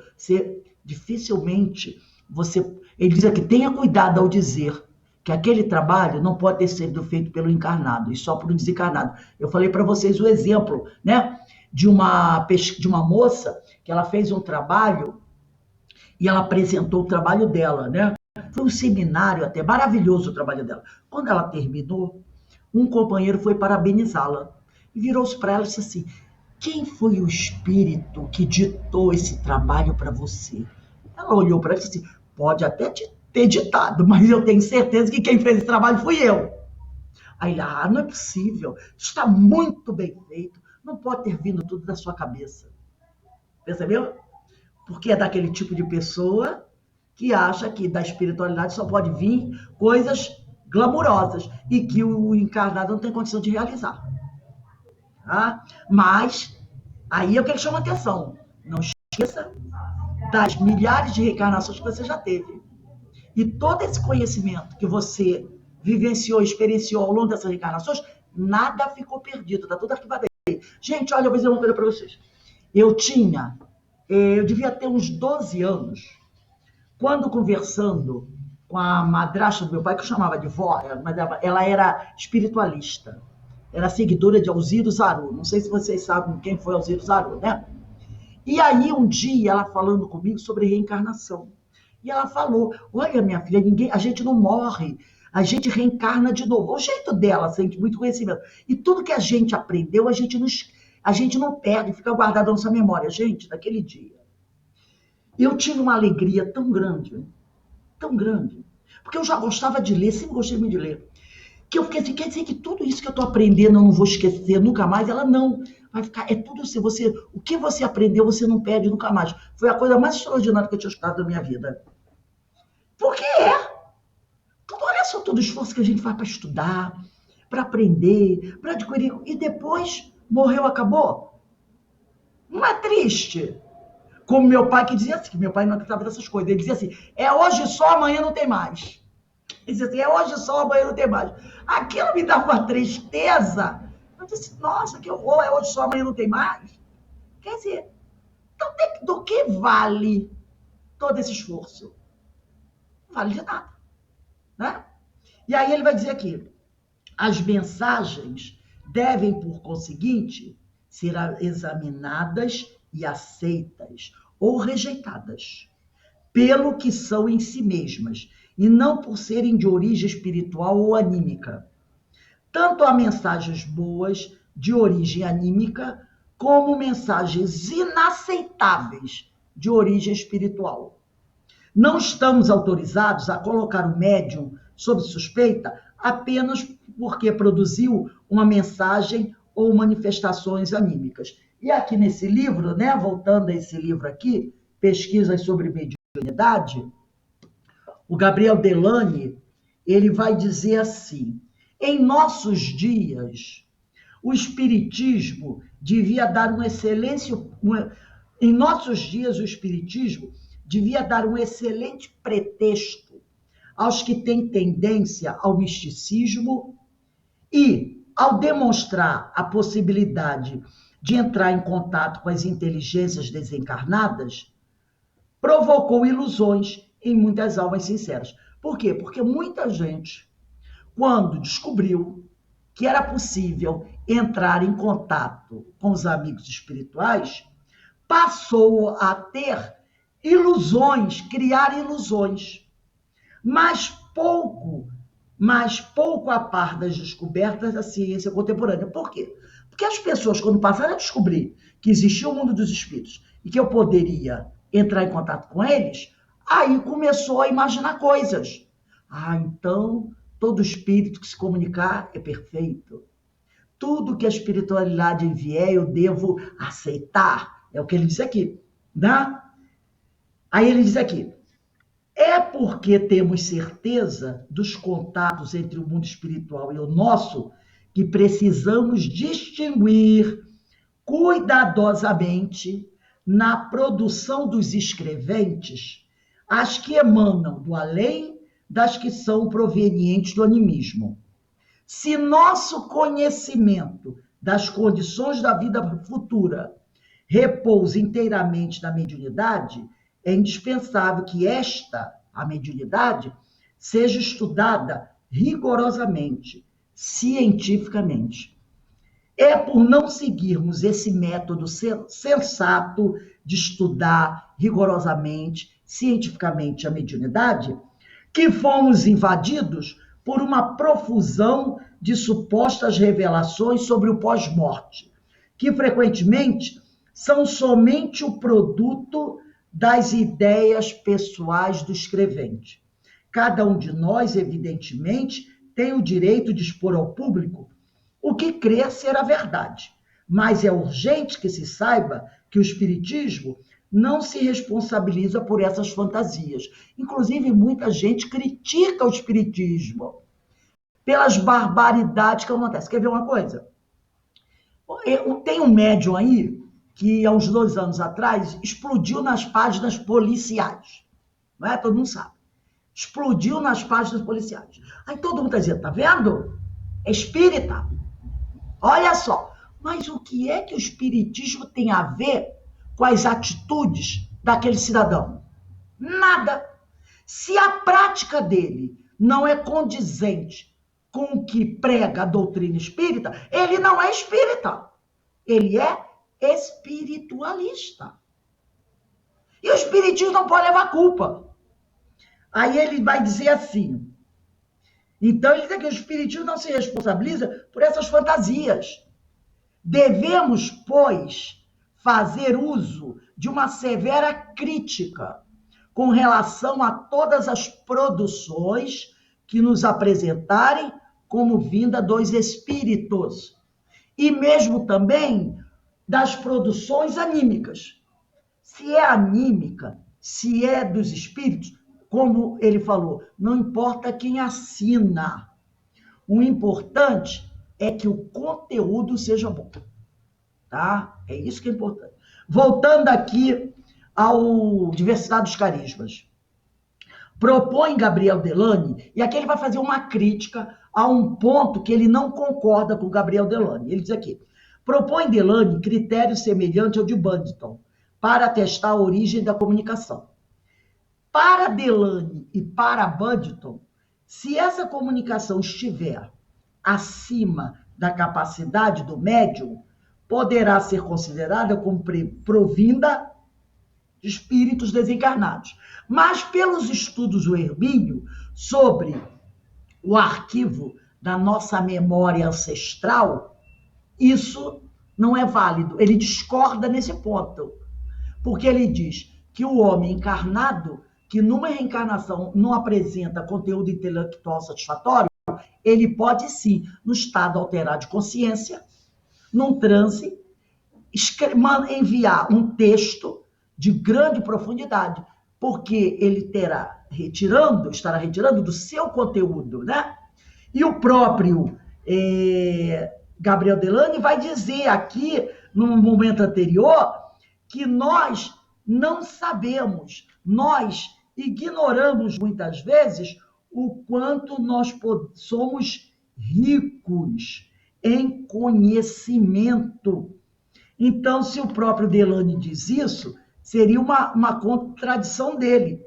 dificilmente ele diz aqui, tenha cuidado ao dizer que aquele trabalho não pode ter sido feito pelo encarnado e só por um desencarnado. Eu falei para vocês o exemplo, né, de uma moça que ela fez um trabalho e ela apresentou o trabalho dela, né? Foi um seminário até maravilhoso o trabalho dela. Quando ela terminou, um companheiro foi parabenizá-la e virou-se para ela e disse assim, quem foi o espírito que ditou esse trabalho para você? Ela olhou para ela e disse assim, pode até ter ditado, mas eu tenho certeza que quem fez esse trabalho fui eu. Aí ele, não é possível, está muito bem feito, não pode ter vindo tudo da sua cabeça. Percebeu? Porque é daquele tipo de pessoa que acha que da espiritualidade só pode vir coisas glamourosas e que o encarnado não tem condição de realizar. Tá? Mas, aí é o que ele chama atenção. Não esqueça das milhares de reencarnações que você já teve. E todo esse conhecimento que você vivenciou, experienciou ao longo dessas reencarnações, nada ficou perdido, está tudo arquivado aí. Gente, olha, eu vou dizer uma coisa para vocês. Eu devia ter uns 12 anos, quando conversando com a madrasta do meu pai, que eu chamava de vó, mas ela era espiritualista. Era seguidora de Alziro Zaru. Não sei se vocês sabem quem foi Alziro Zaru, né? E aí, um dia, ela falando comigo sobre reencarnação. E ela falou: olha, minha filha, a gente não morre, a gente reencarna de novo. O jeito dela, sente muito conhecimento. E tudo que a gente aprendeu, a gente não perde, fica guardado na nossa memória. Gente, daquele dia, eu tive uma alegria tão grande, porque eu já gostava de ler, sempre gostei muito de ler, que eu fiquei assim, quer dizer que tudo isso que eu estou aprendendo eu não vou esquecer nunca mais? Ela não, vai ficar, é tudo assim, o que você aprendeu você não perde nunca mais. Foi a coisa mais extraordinária que eu tinha escutado na minha vida. Porque olha só todo o esforço que a gente faz para estudar, para aprender, para adquirir, e depois morreu, acabou. Não é triste? Como meu pai que dizia assim, que meu pai não acreditava nessas coisas, ele dizia assim, é hoje só, amanhã não tem mais. Ele dizia assim, é hoje só, amanhã não tem mais. Aquilo me dava uma tristeza. Eu disse, nossa, que horror, é hoje só, amanhã não tem mais. Quer dizer, então do que vale todo esse esforço? Não vale de nada, né? E aí ele vai dizer aqui, as mensagens devem, por conseguinte, ser examinadas e aceitas ou rejeitadas pelo que são em si mesmas, e não por serem de origem espiritual ou anímica. Tanto há mensagens boas de origem anímica, como mensagens inaceitáveis de origem espiritual. Não estamos autorizados a colocar o médium sob suspeita apenas porque produziu uma mensagem ou manifestações anímicas. E aqui nesse livro, né, voltando a esse livro aqui, Pesquisas sobre Mediunidade, o Gabriel Delany, ele vai dizer assim, em nossos dias, o Espiritismo devia dar em nossos dias, o Espiritismo devia dar um excelente pretexto aos que têm tendência ao misticismo e, ao demonstrar a possibilidade de entrar em contato com as inteligências desencarnadas, provocou ilusões em muitas almas sinceras. Por quê? Porque muita gente, quando descobriu que era possível entrar em contato com os amigos espirituais, passou a ter ilusões, criar ilusões, mas pouco a par das descobertas da ciência contemporânea. Por quê? Porque as pessoas, quando passaram a descobrir que existia o mundo dos espíritos e que eu poderia entrar em contato com eles, aí começou a imaginar coisas. Então, todo espírito que se comunicar é perfeito. Tudo que a espiritualidade envier, eu devo aceitar. É o que ele diz aqui, né? Aí ele diz aqui, é porque temos certeza dos contatos entre o mundo espiritual e o nosso que precisamos distinguir cuidadosamente na produção dos escreventes as que emanam do além das que são provenientes do animismo. Se nosso conhecimento das condições da vida futura repousa inteiramente na mediunidade, é indispensável que a mediunidade, seja estudada rigorosamente, cientificamente. É por não seguirmos esse método sensato de estudar rigorosamente, cientificamente a mediunidade, que fomos invadidos por uma profusão de supostas revelações sobre o pós-morte, que frequentemente são somente o produto das ideias pessoais do escrevente. Cada um de nós, evidentemente, tem o direito de expor ao público o que crê ser a verdade, mas é urgente que se saiba que o Espiritismo não se responsabiliza por essas fantasias. Inclusive, muita gente critica o Espiritismo pelas barbaridades que acontecem. Quer ver uma coisa? Tem um médium aí que, há uns 2 anos atrás, explodiu nas páginas policiais. Não é? Todo mundo sabe. Explodiu nas páginas policiais. Aí todo mundo está dizendo, tá vendo? É espírita. Olha só. Mas o que é que o espiritismo tem a ver com as atitudes daquele cidadão? Nada. Se a prática dele não é condizente com o que prega a doutrina espírita, ele não é espírita. Ele é espiritualista. E o espiritismo não pode levar culpa. Aí ele vai dizer assim, então ele diz que o espiritismo não se responsabiliza por essas fantasias. Devemos, pois, fazer uso de uma severa crítica com relação a todas as produções que nos apresentarem como vinda dos espíritos, e mesmo também das produções anímicas. Se é anímica, se é dos espíritos, como ele falou, não importa quem assina. O importante é que o conteúdo seja bom. Tá? É isso que é importante. Voltando aqui ao Diversidade dos Carismas. Propõe Gabriel Delany, e aqui ele vai fazer uma crítica a um ponto que ele não concorda com Gabriel Delany. Ele diz aqui, propõe Delany critério semelhante ao de Buntington para atestar a origem da comunicação. Para Delany e para Buntington, se essa comunicação estiver acima da capacidade do médium, poderá ser considerada como provinda de espíritos desencarnados. Mas pelos estudos do Hermínio sobre o arquivo da nossa memória ancestral, isso não é válido. Ele discorda nesse ponto, porque ele diz que o homem encarnado, que numa reencarnação não apresenta conteúdo intelectual satisfatório, ele pode sim, no estado alterado de consciência, num transe, enviar um texto de grande profundidade, porque ele estará retirando do seu conteúdo, né? E o próprio Gabriel Delany vai dizer aqui, num momento anterior, que nós não sabemos, nós ignoramos muitas vezes o quanto nós somos ricos em conhecimento. Então, se o próprio Delany diz isso, seria uma contradição dele,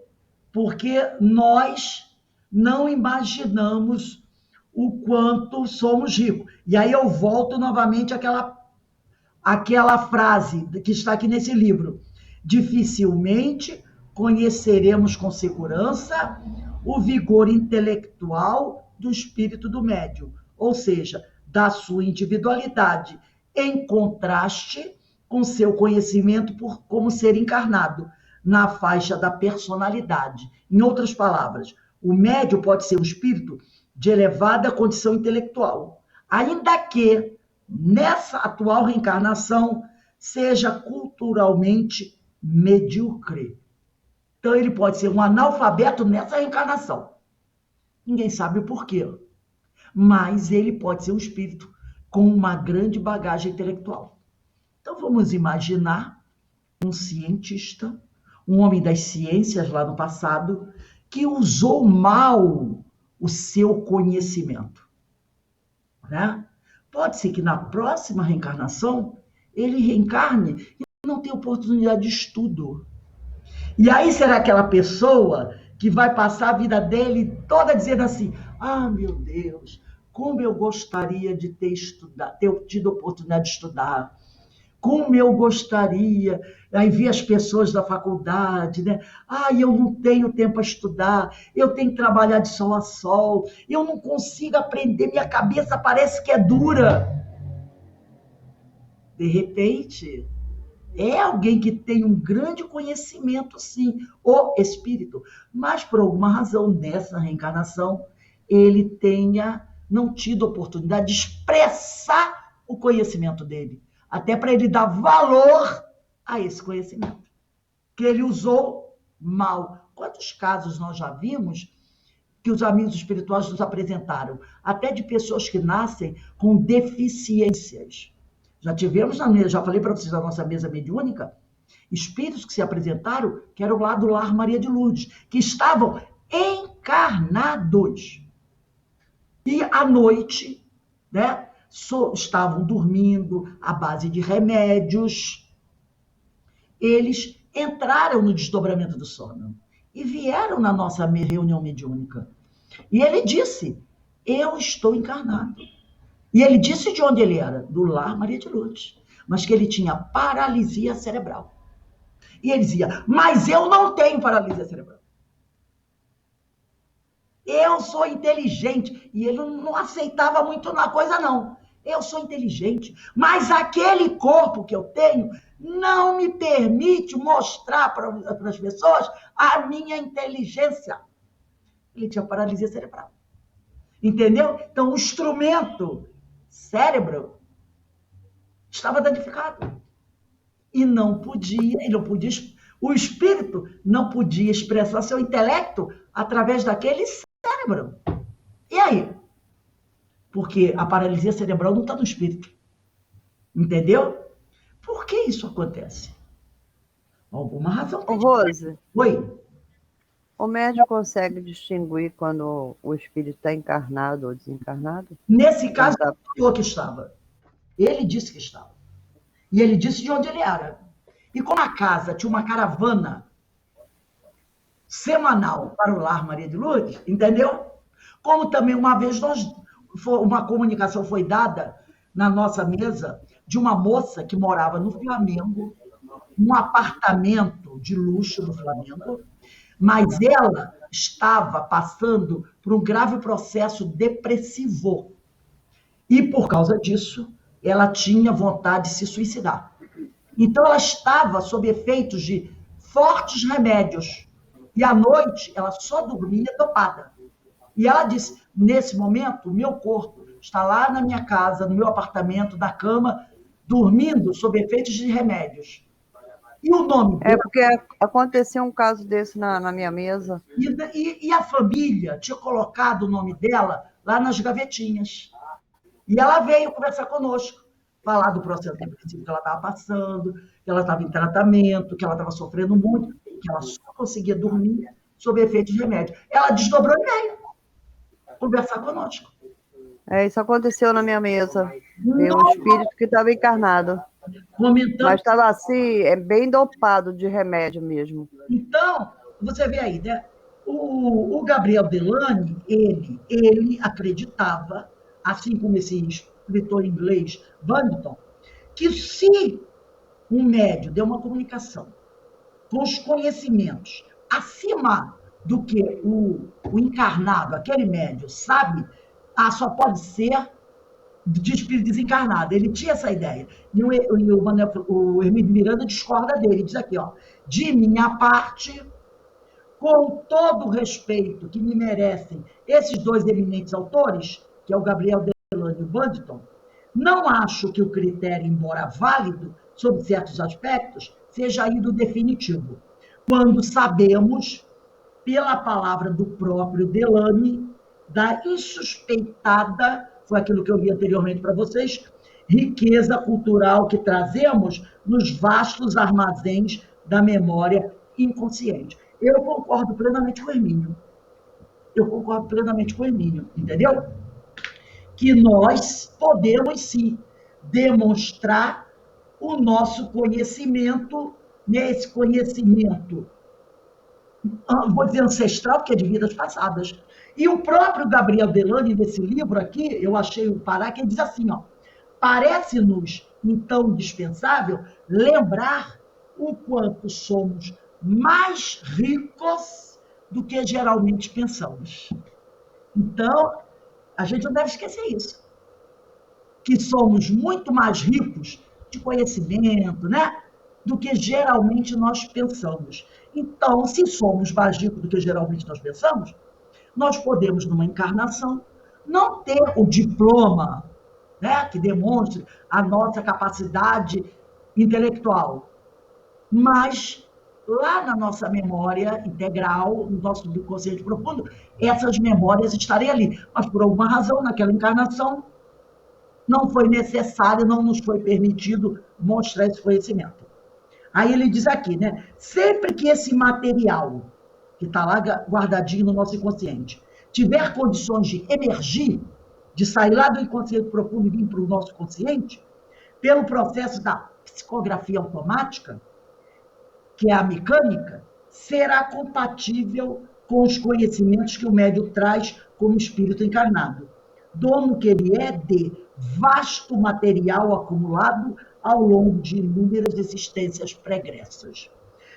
porque nós não imaginamos o quanto somos ricos. E aí eu volto novamente àquela frase que está aqui nesse livro. Dificilmente conheceremos com segurança o vigor intelectual do espírito do médium, ou seja, da sua individualidade, em contraste com seu conhecimento como ser encarnado, na faixa da personalidade. Em outras palavras, o médium pode ser um espírito de elevada condição intelectual, ainda que, nessa atual reencarnação, seja culturalmente medíocre. Então, ele pode ser um analfabeto nessa reencarnação. Ninguém sabe o porquê, mas ele pode ser um espírito com uma grande bagagem intelectual. Então, vamos imaginar um cientista, um homem das ciências lá no passado, que usou mal o seu conhecimento, né? Pode ser que na próxima reencarnação ele reencarne e não tenha oportunidade de estudo. E aí será aquela pessoa que vai passar a vida dele toda dizendo assim, meu Deus, como eu gostaria de ter tido oportunidade de estudar. Como eu gostaria, aí vi as pessoas da faculdade, né? Eu não tenho tempo para estudar, eu tenho que trabalhar de sol a sol, eu não consigo aprender, minha cabeça parece que é dura. De repente, é alguém que tem um grande conhecimento, sim, o espírito, mas por alguma razão, nessa reencarnação, ele tenha não tido oportunidade de expressar o conhecimento dele. Até para ele dar valor a esse conhecimento, que ele usou mal. Quantos casos nós já vimos que os amigos espirituais nos apresentaram? Até de pessoas que nascem com deficiências. Já tivemos, já falei para vocês da nossa mesa mediúnica, espíritos que se apresentaram, que eram lá do Lar Maria de Lourdes, que estavam encarnados. E à noite, né? Estavam dormindo à base de remédios, eles entraram no desdobramento do sono. e vieram na nossa reunião mediúnica. E ele disse, eu estou encarnado. E ele disse de onde ele era, do Lar Maria de Lourdes, mas que ele tinha paralisia cerebral. E ele dizia, mas eu não tenho paralisia cerebral. Eu sou inteligente. E ele não aceitava muito na coisa, não. Eu sou inteligente, mas aquele corpo que eu tenho não me permite mostrar para as pessoas a minha inteligência. Ele tinha paralisia cerebral. Entendeu? Então, o instrumento cérebro estava danificado. E não podia, o espírito não podia expressar seu intelecto através daquele cérebro. E aí? Porque a paralisia cerebral não está no espírito. Entendeu? Por que isso acontece? Alguma razão tem. Rose, Oi? o médium consegue distinguir quando o espírito está encarnado ou desencarnado? Nesse caso, ele falou que estava. Ele disse que estava. E ele disse de onde ele era. E como a casa tinha uma caravana semanal para o Lar Maria de Lourdes, entendeu? Como também uma vez uma comunicação foi dada na nossa mesa de uma moça que morava no Flamengo, num apartamento de luxo no Flamengo, mas ela estava passando por um grave processo depressivo. E, por causa disso, ela tinha vontade de se suicidar. Então, ela estava sob efeitos de fortes remédios. E, à noite, ela só dormia dopada. E ela disse, nesse momento, o meu corpo está lá na minha casa, no meu apartamento, na cama, dormindo sob efeitos de remédios. E o nome dela... É porque aconteceu um caso desse na minha mesa. E a família tinha colocado o nome dela lá nas gavetinhas. E ela veio conversar conosco, falar do processo depressivo que ela estava passando, que ela estava em tratamento, que ela estava sofrendo muito, que ela só conseguia dormir sob efeito de remédio. Ela desdobrou e veio conversar conosco. Isso aconteceu na minha mesa. Veio um espírito que estava encarnado. Comentando. Mas estava assim, bem dopado de remédio mesmo. Então, você vê aí, né? O Gabriel Delany, ele acreditava, assim como esse escritor inglês, Buntington, que se um médium deu uma comunicação com os conhecimentos acima do que o encarnado, aquele médium, sabe, só pode ser de espírito desencarnado. Ele tinha essa ideia. E o Hermínio Miranda discorda dele, diz aqui, ó, de minha parte, com todo o respeito que me merecem esses dois eminentes autores, que é o Gabriel Delany e o Buntington, não acho que o critério, embora válido, sob certos aspectos, seja ainda o definitivo, quando sabemos, pela palavra do próprio Delany, da insuspeitada, foi aquilo que eu vi anteriormente para vocês, riqueza cultural que trazemos nos vastos armazéns da memória inconsciente. Eu concordo plenamente com o Hermínio. Entendeu? Que nós podemos, sim, demonstrar o nosso conhecimento, nesse conhecimento, vou dizer ancestral, porque é de vidas passadas. E o próprio Gabriel Delany, nesse livro aqui, eu achei o Pará, que ele diz assim, ó, parece-nos, então, indispensável lembrar o quanto somos mais ricos do que geralmente pensamos. Então, a gente não deve esquecer isso. Que somos muito mais ricos de conhecimento, né? Do que geralmente nós pensamos. Então, se somos mais ricos do que geralmente nós pensamos, nós podemos, numa encarnação, não ter o diploma, né, que demonstre a nossa capacidade intelectual, mas lá na nossa memória integral, no nosso subconsciente profundo, essas memórias estarem ali. Mas, por alguma razão, naquela encarnação, não foi necessário, não nos foi permitido mostrar esse conhecimento. Aí ele diz aqui, né? Sempre que esse material, que está lá guardadinho no nosso inconsciente, tiver condições de emergir, de sair lá do inconsciente profundo e vir para o nosso consciente, pelo processo da psicografia automática, que é a mecânica, será compatível com os conhecimentos que o médium traz como espírito encarnado, dono que ele é de vasto material acumulado ao longo de inúmeras existências pregressas.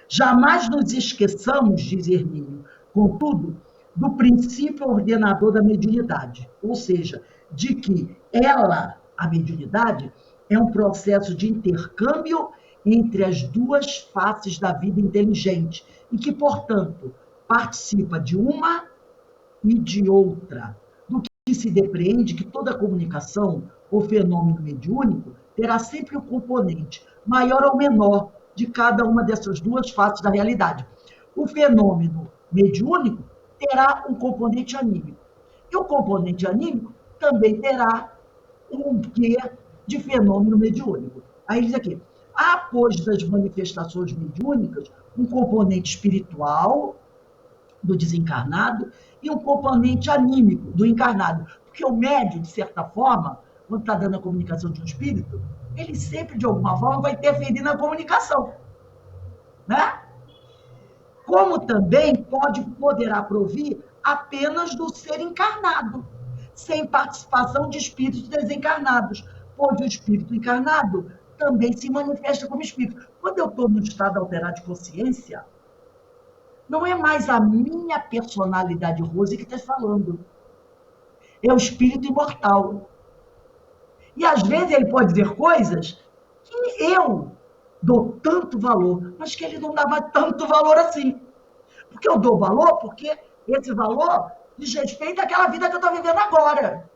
Jamais nos esqueçamos, diz Hermínio, contudo, do princípio ordenador da mediunidade, ou seja, de que ela, a mediunidade, é um processo de intercâmbio entre as duas faces da vida inteligente e que, portanto, participa de uma e de outra, do que se depreende que toda comunicação ou fenômeno mediúnico terá sempre um componente maior ou menor de cada uma dessas duas faces da realidade. O fenômeno mediúnico terá um componente anímico. E o componente anímico também terá um quê de fenômeno mediúnico. Aí diz aqui, há, pois, das manifestações mediúnicas, um componente espiritual do desencarnado e um componente anímico do encarnado. Porque o médium, de certa forma, quando está dando a comunicação de um espírito, ele sempre, de alguma forma, vai interferir na comunicação. Né? Como também poderá provir apenas do ser encarnado, sem participação de espíritos desencarnados, pois o espírito encarnado também se manifesta como espírito. Quando eu estou no estado alterado de consciência, não é mais a minha personalidade Rose que está falando, é o espírito imortal. E às vezes ele pode dizer coisas que eu dou tanto valor, mas que ele não dá mais tanto valor assim. Porque eu dou valor porque esse valor diz respeito àquela vida que eu estou vivendo agora.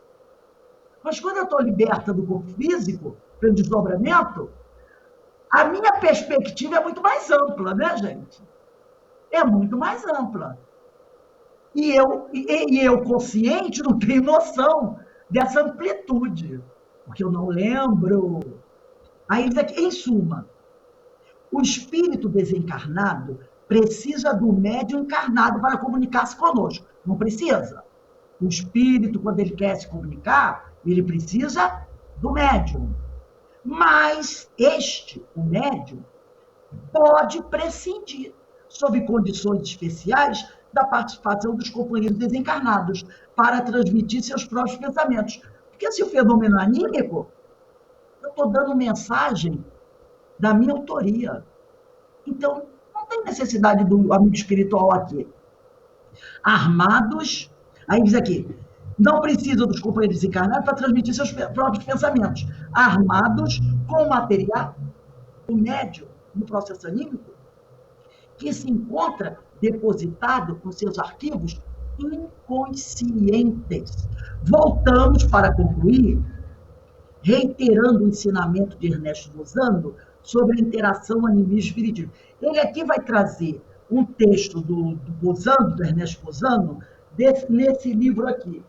Mas quando eu estou liberta do corpo físico, pelo desdobramento, a minha perspectiva é muito mais ampla, né, gente? É muito mais ampla. E eu consciente, não tenho noção dessa amplitude, porque eu não lembro. Aí, em suma, o espírito desencarnado precisa do médium encarnado para comunicar-se conosco. Não precisa. O espírito, quando ele quer se comunicar, ele precisa do médium. Mas o médium, pode prescindir, sob condições especiais, da participação dos companheiros desencarnados, para transmitir seus próprios pensamentos. Porque se o fenômeno anímico, eu estou dando mensagem da minha autoria. Então, não tem necessidade do amigo espiritual aqui. Armados, aí diz aqui, não precisam dos companheiros desencarnados para transmitir seus próprios pensamentos. Armados com material, o médium, no processo anímico, que se encontra depositado com seus arquivos inconscientes. Voltamos para concluir, reiterando o ensinamento de Ernesto Bozano sobre a interação animismo-espiritismo. Ele aqui vai trazer um texto do Bozano, do Ernesto Bozano, nesse livro aqui,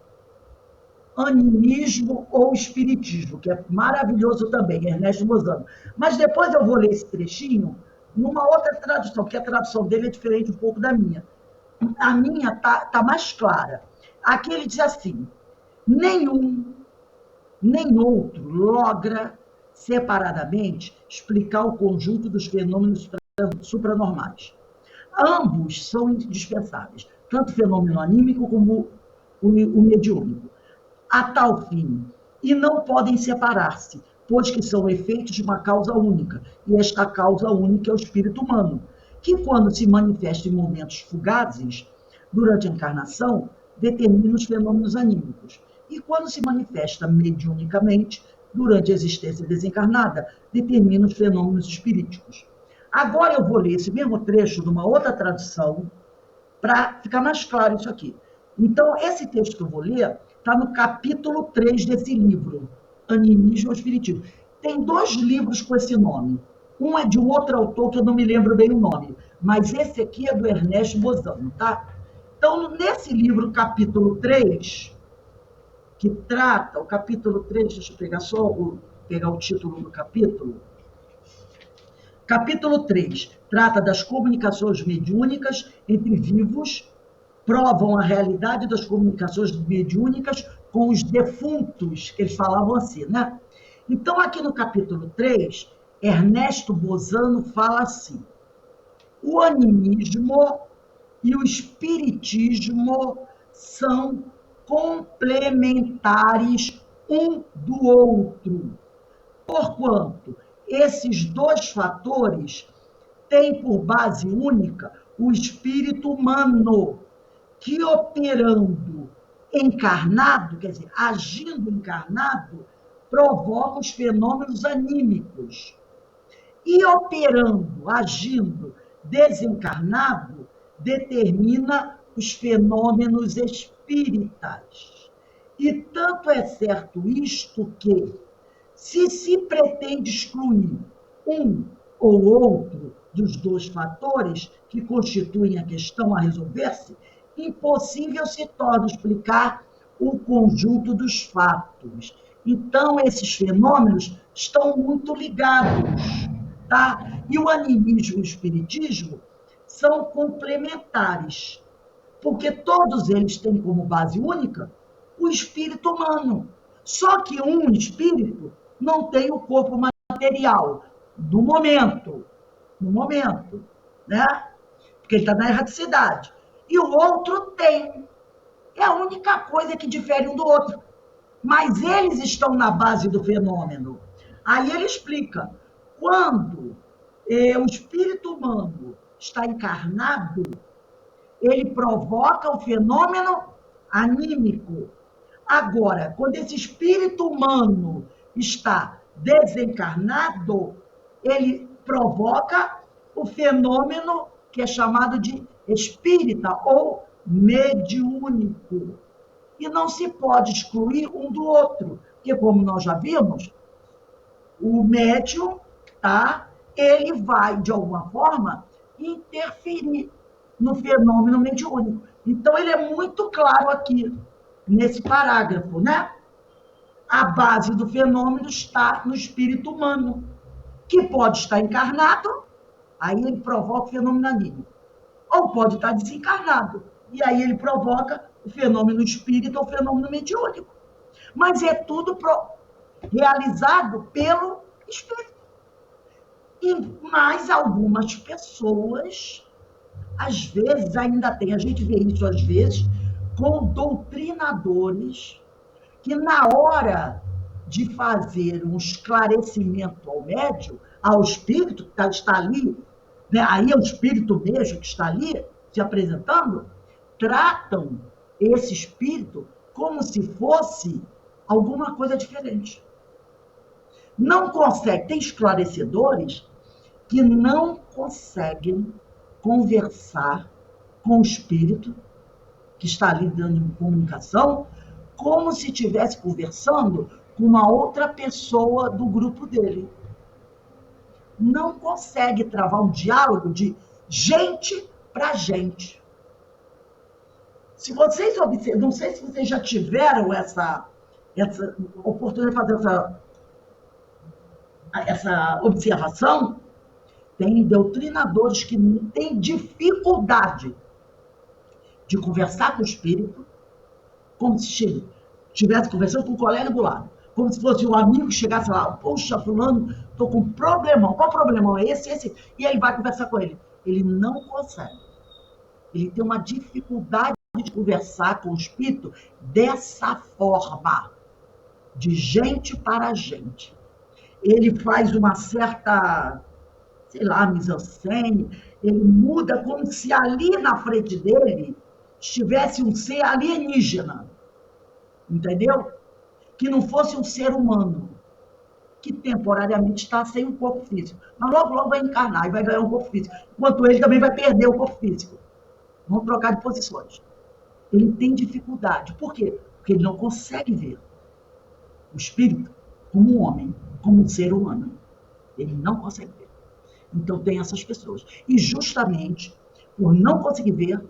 Animismo ou Espiritismo, que é maravilhoso também, Ernesto Bozano. Mas depois eu vou ler esse trechinho numa outra tradução, porque a tradução dele é diferente um pouco da minha. A minha tá mais clara. Aqui ele diz assim, nenhum nem outro logra separadamente explicar o conjunto dos fenômenos supranormais. Ambos são indispensáveis, tanto o fenômeno anímico como o mediúnico, a tal fim, e não podem separar-se, pois que são efeitos de uma causa única, e esta causa única é o espírito humano, que quando se manifesta em momentos fugazes, durante a encarnação, determina os fenômenos anímicos, e quando se manifesta mediunicamente, durante a existência desencarnada, determina os fenômenos espiríticos. Agora eu vou ler esse mesmo trecho de uma outra tradução, para ficar mais claro isso aqui. Então, esse texto que eu vou ler está no capítulo 3 desse livro, Animismo ou Espiritismo. Tem 2 livros com esse nome. Um é de um outro autor, que eu não me lembro bem o nome, mas esse aqui é do Ernesto Bozano, tá? Então, nesse livro, capítulo 3, que trata, o capítulo 3, deixa eu pegar pegar o título do capítulo. Capítulo 3, trata das comunicações mediúnicas entre vivos, provam a realidade das comunicações mediúnicas com os defuntos, que eles falavam assim, né? Então, aqui no capítulo 3, Ernesto Bozano fala assim, O animismo e o espiritismo são complementares um do outro, porquanto esses dois fatores têm por base única o espírito humano, que operando encarnado, quer dizer, agindo encarnado, provoca os fenômenos anímicos. E operando, agindo desencarnado, determina os fenômenos espíritas. E tanto é certo isto que, se pretende excluir um ou outro dos dois fatores que constituem a questão a resolver-se, impossível se torna explicar o conjunto dos fatos. Então, esses fenômenos estão muito ligados, tá? E o animismo e o espiritismo são complementares, porque todos eles têm como base única o espírito humano. Só que um espírito não tem o corpo material no momento, né? Porque ele está na erraticidade. E o outro tem. É a única coisa que difere um do outro. Mas eles estão na base do fenômeno. Aí ele explica, quando o espírito humano está encarnado, ele provoca o fenômeno anímico. Agora, quando esse espírito humano está desencarnado, ele provoca o fenômeno que é chamado de espírita ou mediúnico. E não se pode excluir um do outro, porque, como nós já vimos, o médium, tá? Ele vai, de alguma forma, interferir no fenômeno mediúnico. Então, ele é muito claro aqui, nesse parágrafo, né? A base do fenômeno está no espírito humano, que pode estar encarnado, aí ele provoca o fenômeno anímico, ou pode estar desencarnado, e aí ele provoca o fenômeno espírita ou o fenômeno mediúnico. Mas é tudo realizado pelo espírito. E mais algumas pessoas, às vezes, ainda tem, a gente vê isso às vezes, com doutrinadores, que na hora de fazer um esclarecimento ao médium, ao espírito que está ali, né? Aí é o espírito mesmo que está ali se apresentando, tratam esse espírito como se fosse alguma coisa diferente. Não consegue, tem esclarecedores que não conseguem conversar com o espírito que está ali dando comunicação, como se estivesse conversando com uma outra pessoa do grupo dele. Não consegue travar um diálogo de gente para gente. Se vocês observam, não sei se vocês já tiveram essa oportunidade de fazer essa observação, tem doutrinadores que têm dificuldade de conversar com o espírito, como se estivesse conversando com um colega do lado, como se fosse um amigo que chegasse lá, poxa, fulano, estou com um problemão. Qual problemão é esse? E aí vai conversar com ele. Ele não consegue. Ele tem uma dificuldade de conversar com o espírito dessa forma, de gente para gente. Ele faz uma certa, sei lá, mise-en-scène, ele muda como se ali na frente dele estivesse um ser alienígena, entendeu? Que não fosse um ser humano, que temporariamente está sem um corpo físico. Mas logo, logo vai encarnar e vai ganhar um corpo físico, enquanto ele também vai perder o corpo físico. Vão trocar de posições. Ele tem dificuldade. Por quê? Porque ele não consegue ver o espírito como um homem, como um ser humano. Ele não consegue ver. Então tem essas pessoas. E justamente por não conseguir ver,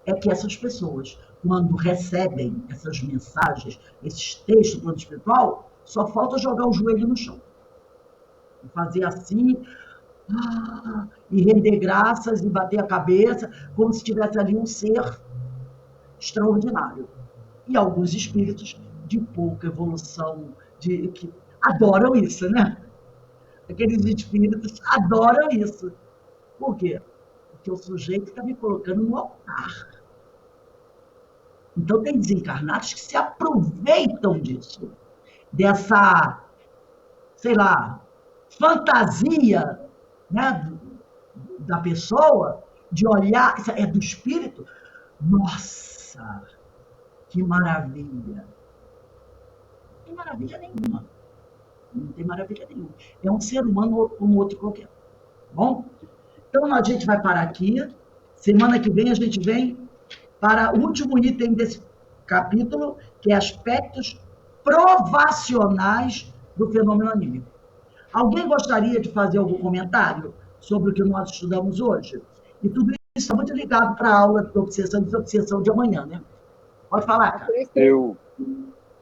é que essas pessoas, quando recebem essas mensagens, esses textos do plano espiritual, só falta jogar o joelho no chão. E fazer assim, e render graças, e bater a cabeça, como se tivesse ali um ser extraordinário. E alguns espíritos de pouca evolução, que adoram isso, né? Aqueles espíritos adoram isso. Por quê? porque o sujeito está me colocando no altar. Então, tem desencarnados que se aproveitam disso, dessa, sei lá, fantasia, né, da pessoa, de olhar, isso é do espírito. Nossa, que maravilha! Não tem maravilha nenhuma. Não tem maravilha nenhuma. É um ser humano como outro qualquer. Bom? Então, a gente vai parar aqui. Semana que vem, a gente vem para o último item desse capítulo, que é aspectos provacionais do fenômeno anímico. Alguém gostaria de fazer algum comentário sobre o que nós estudamos hoje? E tudo isso está muito ligado para a aula de obsessão e desobsessão de amanhã, né? Pode falar, cara. Eu,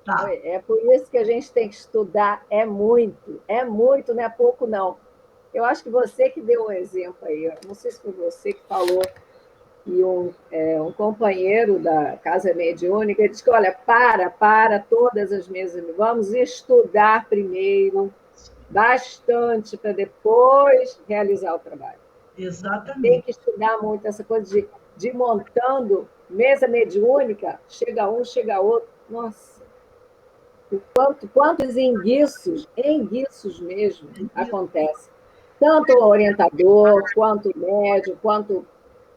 Tá. É por isso que a gente tem que estudar, é muito, não é pouco, não. Eu acho que você que deu um exemplo aí, não sei se foi você que falou, e um companheiro da Casa Mediúnica, ele disse que, olha, para todas as mesas, vamos estudar primeiro, bastante, para depois realizar o trabalho. Tem Exatamente. que estudar muito essa coisa de ir montando mesa mediúnica, chega um, chega outro, nossa, quantos enguiços mesmo acontecem. Tanto o orientador, quanto o médium, quanto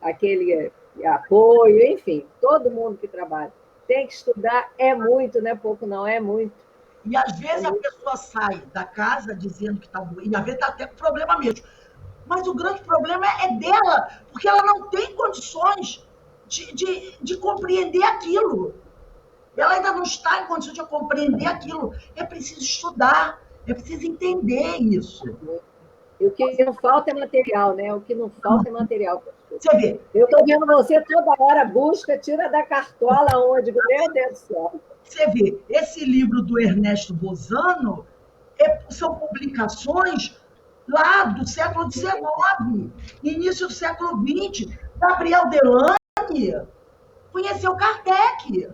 aquele apoio, enfim, todo mundo que trabalha. Tem que estudar, é muito, não é pouco, não, é muito. E às vezes a pessoa sai da casa dizendo que está doente, e às vezes está até com problema mesmo. Mas o grande problema é dela, porque ela não tem condições de compreender aquilo. Ela ainda não está em condições de compreender aquilo. É preciso estudar, é preciso entender isso. E o que não falta é material, né? O que não falta é material. Você vê. Eu estou vendo você toda hora, busca, tira da cartola onde, meu Deus do céu. Você vê, esse livro do Ernesto Bozano são publicações lá do século XIX, início do século XX. Gabriel Delany conheceu Kardec.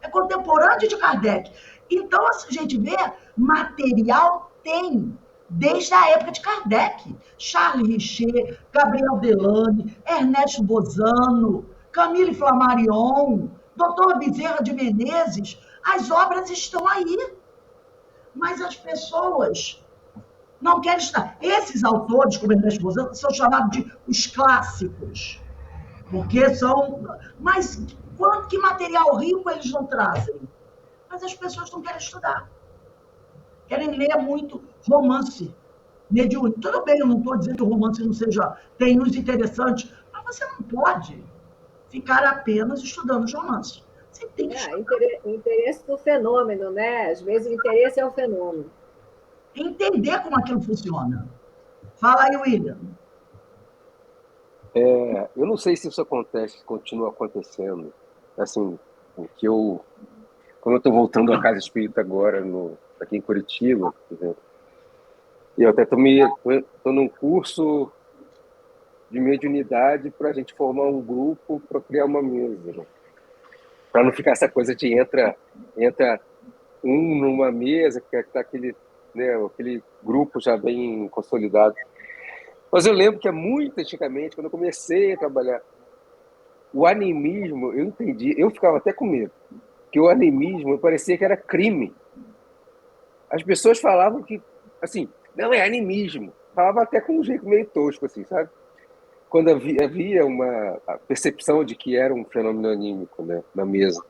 É contemporâneo de Kardec. Então, a gente vê, material tem, desde a época de Kardec. Charles Richer, Gabriel Delany, Ernesto Bozano, Camille Flammarion, Dr. Bezerra de Menezes, as obras estão aí. Mas as pessoas não querem estudar. Esses autores, como Ernesto Bozano, são chamados de os clássicos. Porque são... Mas que material rico eles não trazem? Mas as pessoas não querem estudar. Querem ler muito romance mediúnico. Tudo bem, eu não estou dizendo que o romance não seja... Tem uns interessantes, mas você não pode ficar apenas estudando os romances. Você tem que estudar. O interesse do fenômeno, né? Às vezes o interesse é o fenômeno. Entender como aquilo funciona. Fala aí, William. eu não sei se isso acontece, continua acontecendo. Assim, quando eu estou voltando à casa espírita agora, aqui em Curitiba, por exemplo, e eu até estou num curso de mediunidade para a gente formar um grupo para criar uma mesa, né? Para não ficar essa coisa de entra um numa mesa, que está aquele grupo já bem consolidado. Mas eu lembro que muito antigamente, quando eu comecei a trabalhar, o animismo, eu entendi, eu ficava até com medo, que o animismo parecia que era crime. As pessoas falavam que, assim, não é animismo. Falavam até com um jeito meio tosco, assim, sabe? Quando havia uma percepção de que era um fenômeno anímico, né, na mesa.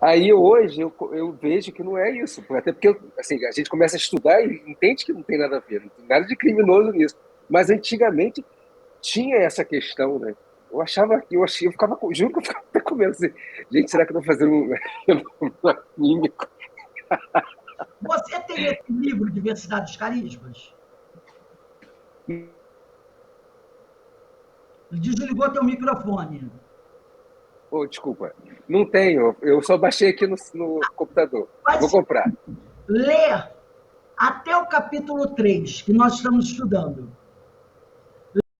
Aí hoje eu vejo que não é isso, até porque assim, a gente começa a estudar e entende que não tem nada a ver, não tem nada de criminoso nisso. Mas antigamente tinha essa questão, né? Eu ficava, juro que eu ficava até com medo, assim, gente, será que eu estou fazendo um anímico? Você tem esse livro, Diversidade dos Carismas? Desligou teu microfone. Oh, desculpa, não tenho, eu só baixei aqui no computador. Vou comprar. Ler até o capítulo 3, que nós estamos estudando.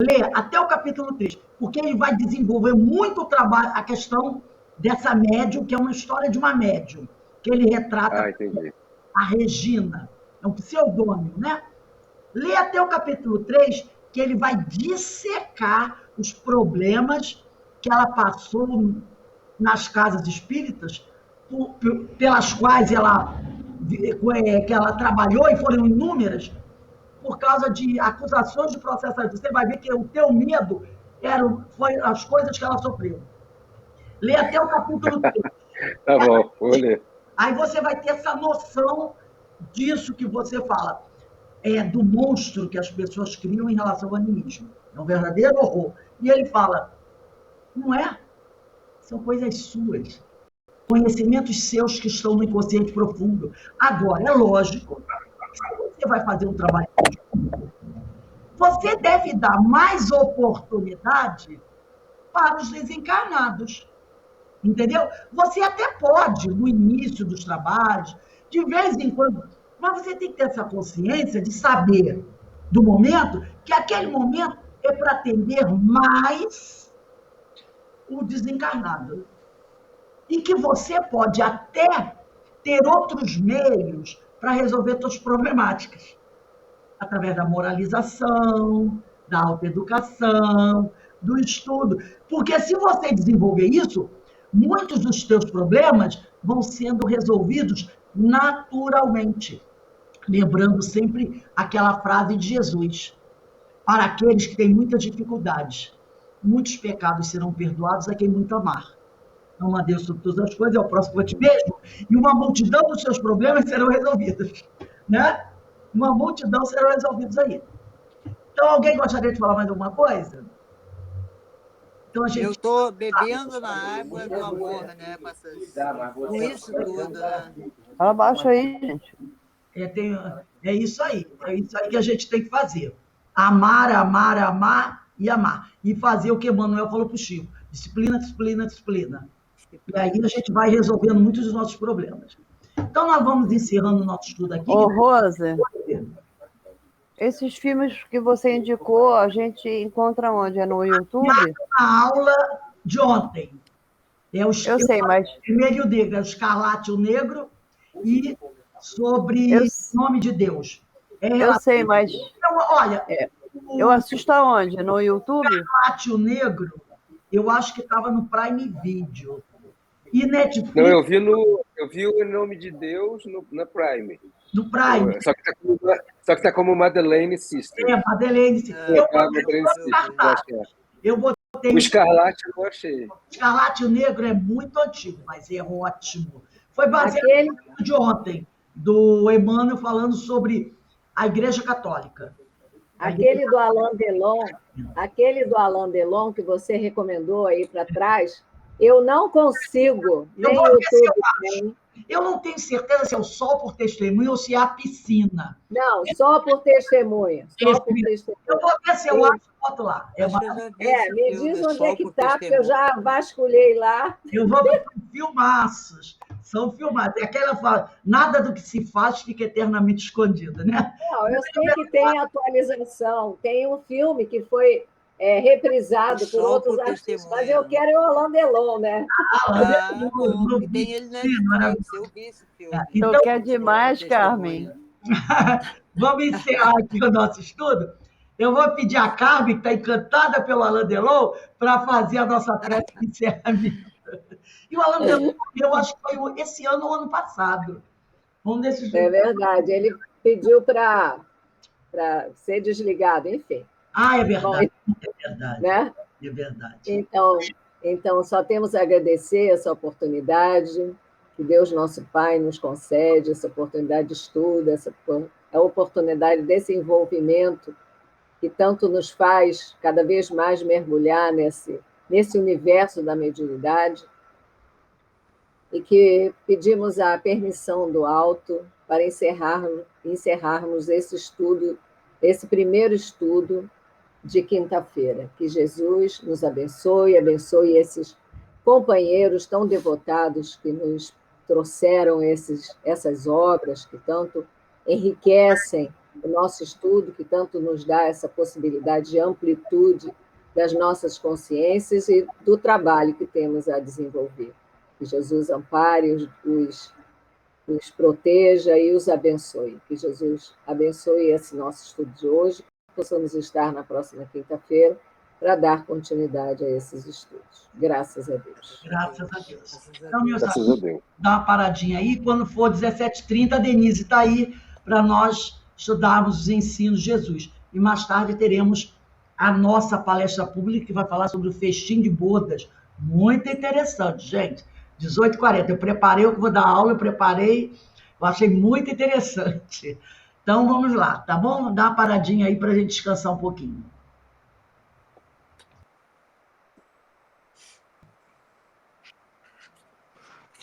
Ler até o capítulo 3, porque ele vai desenvolver muito o trabalho, a questão dessa médium, que é uma história de uma médium, que ele retrata a Regina, é um pseudônimo, né? Lê até o capítulo 3, que ele vai dissecar os problemas que ela passou nas casas espíritas, pelas quais que ela trabalhou, e foram inúmeras, por causa de acusações de processo. Você vai ver que o teu medo foi as coisas que ela sofreu. Lê até o capítulo 3. Tá bom, vou ler. Aí você vai ter essa noção disso que você fala, do monstro que as pessoas criam em relação ao animismo. É um verdadeiro horror. E ele fala, não é? São coisas suas. Conhecimentos seus que estão no inconsciente profundo. Agora, é lógico, se você vai fazer um trabalho, você deve dar mais oportunidade para os desencarnados. Entendeu? Você até pode, no início dos trabalhos, de vez em quando, mas você tem que ter essa consciência de saber do momento, que aquele momento é para atender mais o desencarnado. E que você pode até ter outros meios para resolver suas problemáticas. Através da moralização, da autoeducação, do estudo. Porque se você desenvolver isso, muitos dos teus problemas vão sendo resolvidos naturalmente. Lembrando sempre aquela frase de Jesus: para aqueles que têm muitas dificuldades, muitos pecados serão perdoados a quem muito amar. Ama a Deus sobre todas as coisas, é o próximo a ti mesmo, e uma multidão dos seus problemas serão resolvidos. Né? Uma multidão serão resolvidos aí. Então, alguém gostaria de falar mais alguma coisa? Então, eu estou bebendo na água do amor, né? Com isso tudo, né? Fala baixo aí, gente. É isso aí que a gente tem que fazer. Amar, amar, amar e amar. E fazer o que Emmanuel falou para o Chico. Disciplina, disciplina, disciplina. E aí a gente vai resolvendo muitos dos nossos problemas. Então, nós vamos encerrando o nosso estudo aqui. Ô, Rose, esses filmes que você indicou, a gente encontra onde? É no YouTube? Na aula de ontem. Eu sei, mas... Primeiro e o negro, é o Escarlate e o Negro, e sobre o nome de Deus. Eu sei, mas... Então, olha... Eu assisto aonde? No YouTube? Escarlate e o Negro, eu acho que estava no Prime Video. E Netflix... Não, eu vi o Nome de Deus na Prime. No Prime. Só que tá como Madeleine Sister. Madeleine Sister. Eu botei... O Escarlate eu não achei. O Escarlate e o Negro é muito antigo, mas é ótimo. Foi baseado no de ontem, do Emmanuel falando sobre a Igreja Católica. Aquele do Alain Delon que você recomendou aí para trás, eu não consigo, nem o YouTube tem. Eu não tenho certeza se é o Sol por Testemunha ou se é a Piscina. Não, só por testemunha. Só por testemunha. Eu vou ver se eu acho a foto lá. Me diz onde é que está, porque eu já vasculhei lá. Eu vou ver filmaços. São filmados. É aquela fala, nada do que se faz fica eternamente escondido, né? Não, eu sei que tem atualização. Tem um filme que foi reprisado por outros artistas, mas eu quero o Alain Delon, né? Tem ele na Netflix, eu vi esse filme. Então, quer demais, Carmen. Vamos encerrar aqui o nosso estudo. Eu vou pedir a Carmen, que está encantada pelo Alain Delon, para fazer a nossa prece de encerramento. E o Alain Delon, eu acho que foi esse ano ou ano passado. É verdade, ele pediu para ser desligado, enfim. É verdade. É verdade. Né? É verdade. Então, só temos a agradecer essa oportunidade que Deus, nosso Pai, nos concede, essa oportunidade de estudo, a oportunidade desse envolvimento que tanto nos faz cada vez mais mergulhar nesse universo da mediunidade, e que pedimos a permissão do alto para encerrarmos esse estudo, esse primeiro estudo de quinta-feira. Que Jesus nos abençoe esses companheiros tão devotados que nos trouxeram essas obras que tanto enriquecem o nosso estudo, que tanto nos dá essa possibilidade de amplitude das nossas consciências e do trabalho que temos a desenvolver. Que Jesus ampare, os proteja e os abençoe. Que Jesus abençoe esse nosso estudo de hoje possamos estar na próxima quinta-feira para dar continuidade a esses estudos. Graças a Deus. Graças a Deus. Então, meus Graças a Deus. dá uma paradinha aí. Quando for 17h30, a Denise está aí para nós estudarmos os ensinos de Jesus. E mais tarde teremos a nossa palestra pública, que vai falar sobre o festim de bodas. Muito interessante, gente. 18h40. Eu preparei, eu vou dar aula, eu achei muito interessante. Então, vamos lá, tá bom? Dá uma paradinha aí para a gente descansar um pouquinho.